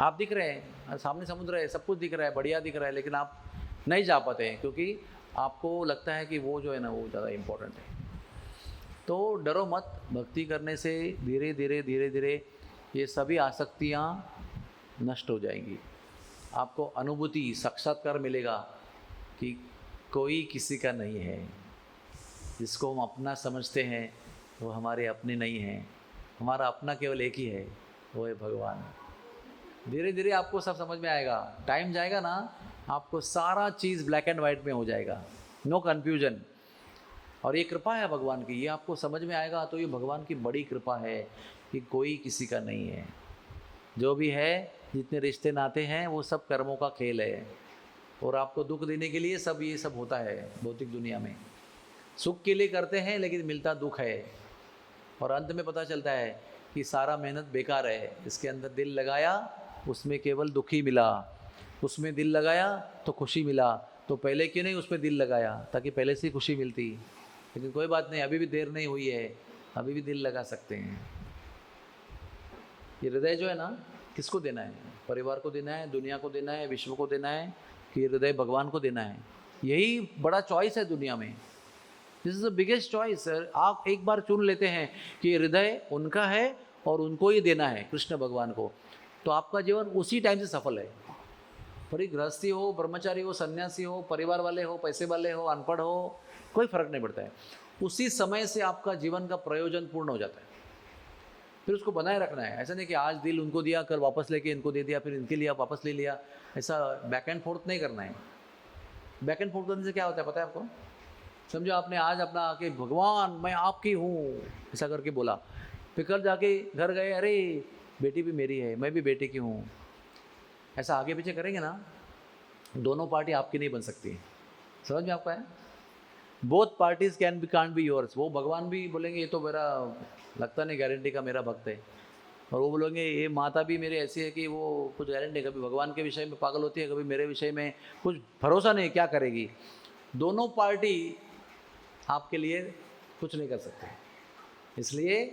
आप दिख रहे हैं, सामने समुद्र है, सब कुछ दिख रहा है, बढ़िया दिख रहा है, लेकिन आप नहीं जा पाते हैं क्योंकि आपको लगता है कि वो जो है ना वो ज़्यादा इम्पोर्टेंट है। तो डरो मत, भक्ति करने से धीरे धीरे धीरे धीरे ये सभी आसक्तियाँ नष्ट हो जाएंगी। आपको अनुभूति, साक्षात्कार मिलेगा कि कोई किसी का नहीं है, जिसको हम अपना समझते हैं वो हमारे अपने नहीं हैं, हमारा अपना केवल एक ही है, वो है भगवान। धीरे धीरे आपको सब समझ में आएगा, टाइम जाएगा ना, आपको सारा चीज़ ब्लैक एंड वाइट में हो जाएगा, नो कन्फ्यूजन। और ये कृपा है भगवान की, ये आपको समझ में आएगा तो ये भगवान की बड़ी कृपा है कि कोई किसी का नहीं है। जो भी है, जितने रिश्ते नाते हैं वो सब कर्मों का खेल है, और आपको दुख देने के लिए सब ये सब होता है भौतिक दुनिया में। सुख के लिए करते हैं लेकिन मिलता दुख है, और अंत में पता चलता है कि सारा मेहनत बेकार है। इसके अंदर दिल लगाया उसमें केवल दुख ही मिला, उसमें दिल लगाया तो खुशी मिला, तो पहले क्यों नहीं उसमें दिल लगाया, ताकि पहले से ही खुशी मिलती। लेकिन कोई बात नहीं, अभी भी देर नहीं हुई है, अभी भी दिल लगा सकते हैं। ये हृदय जो है ना, किसको देना है, परिवार को देना है, दुनिया को देना है, विश्व को देना है, कि हृदय भगवान को देना है। यही बड़ा चॉइस है दुनिया में, this is the biggest choice. आप एक बार चुन लेते हैं कि हृदय उनका है और उनको ही देना है, कृष्ण भगवान को, तो आपका जीवन उसी टाइम से सफल है। बड़ी गृहस्थी हो, ब्रह्मचारी हो, सन्यासी हो, परिवार वाले हो, पैसे वाले हो, अनपढ़ हो, कोई फर्क नहीं पड़ता है, उसी समय से आपका जीवन का प्रयोजन पूर्ण हो जाता है। फिर उसको बनाए रखना है। ऐसा नहीं कि आज दिल उनको दिया, कल वापस लेके इनको दे दिया, फिर इनके लिए वापस ले लिया, ऐसा बैक एंड फोर्थ नहीं करना है। बैक एंड फोर्थ करने से क्या होता है पता है आपको? समझो आपने आज अपना आके भगवान मैं आपकी हूँ ऐसा करके बोला, फिर कल जाके घर गए, अरे बेटी भी मेरी है, मैं भी बेटे की हूँ, ऐसा आगे पीछे करेंगे ना, दोनों पार्टी आपकी नहीं बन सकती। समझ में आपका है? Both parties can't be yours. वो भगवान भी बोलेंगे ये तो मेरा लगता नहीं गारंटी का मेरा भक्त है, और वो बोलेंगे ये माता भी मेरी ऐसी है कि वो कुछ गारंटी, कभी भगवान के विषय में पागल होती है, कभी मेरे विषय में कुछ भरोसा नहीं क्या करेगी। दोनों पार्टी आपके लिए कुछ नहीं कर सकते। इसलिए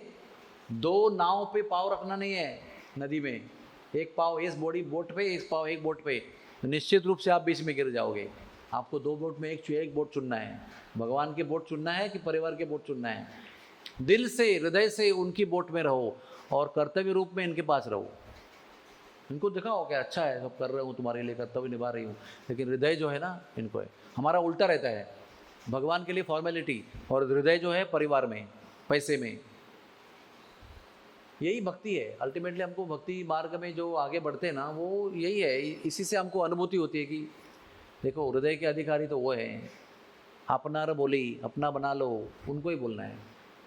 दो नाव पे पाँव रखना नहीं है नदी में, एक पाँव इस बोट पे, एक पाँव एक बोट पे, तो निश्चित रूप से आप बीच में गिर जाओगे। आपको दो बोट में एक बोट चुनना है, भगवान की बोट चुनना है कि परिवार की बोट चुनना है। दिल से हृदय से उनकी बोट में रहो और कर्तव्य रूप में इनके पास रहो। इनको दिखाओ क्या अच्छा है, सब कर रहा हूँ तुम्हारे लिए, कर्तव्य निभा रही हूँ, लेकिन हृदय जो है ना इनको है। हमारा उल्टा रहता है, भगवान के लिए फॉर्मेलिटी और हृदय जो है परिवार में, पैसे में। यही भक्ति है। अल्टीमेटली हमको भक्ति मार्ग में जो आगे बढ़ते हैं ना, वो यही है। इसी से हमको अनुभूति होती है कि देखो हृदय के अधिकारी तो वो हैं, अपना बोली अपना बना लो, उनको ही बोलना है।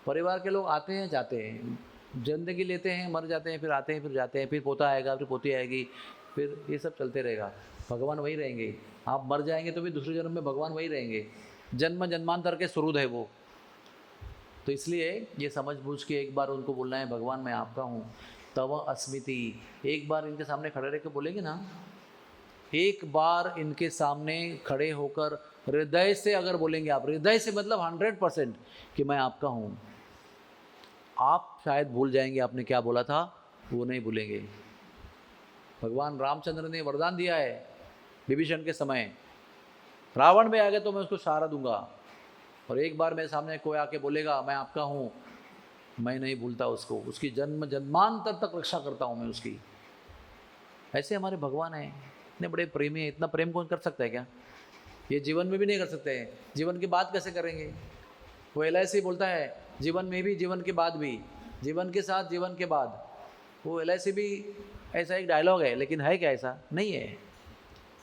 परिवार के लोग आते हैं जाते हैं, जिंदगी लेते हैं, मर जाते हैं, फिर आते हैं, फिर जाते हैं, फिर पोता आएगा, फिर पोती आएगी, फिर ये सब चलते रहेगा। भगवान वही रहेंगे। आप मर जाएंगे तो भी दूसरे जन्म में भगवान वही रहेंगे। जन्म जन्मांतर के सुहृद है वो। तो इसलिए ये समझ बूझ के एक बार उनको बोलना है, भगवान मैं आपका हूँ, तव अस्मिति। एक बार इनके सामने खड़े रह के बोलेंगे ना, एक बार इनके सामने खड़े होकर हृदय से अगर बोलेंगे, आप हृदय से मतलब 100% कि मैं आपका हूँ, आप शायद भूल जाएंगे आपने क्या बोला था, वो नहीं भूलेंगे। भगवान रामचंद्र ने वरदान दिया है विभीषण के समय, रावण में आ गया तो मैं उसको सहारा दूंगा, और एक बार मेरे सामने कोई आके बोलेगा मैं आपका हूँ, मैं नहीं भूलता उसको, उसकी जन्म जन्मांतर तक रक्षा करता हूँ मैं उसकी। ऐसे हमारे भगवान हैं, इतने बड़े प्रेमी हैं। इतना प्रेम कौन कर सकता है क्या? ये जीवन में भी नहीं कर सकते हैं, जीवन की बात कैसे करेंगे? वो LIC बोलता है जीवन में भी, जीवन के बाद भी, जीवन के साथ, जीवन के बाद। वो LIC भी ऐसा एक डायलॉग है, लेकिन है क्या? ऐसा नहीं है।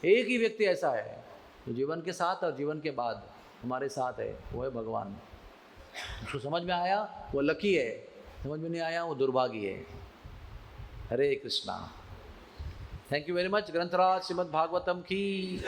एक ही व्यक्ति ऐसा है जो जीवन के साथ और जीवन के बाद हमारे साथ है, वो है भगवान। उसको समझ में आया वो लकी है, समझ में नहीं आया वो दुर्भागी है। Hare Krishna. Thank you very much. ग्रंथराज श्रीमद् भागवतम की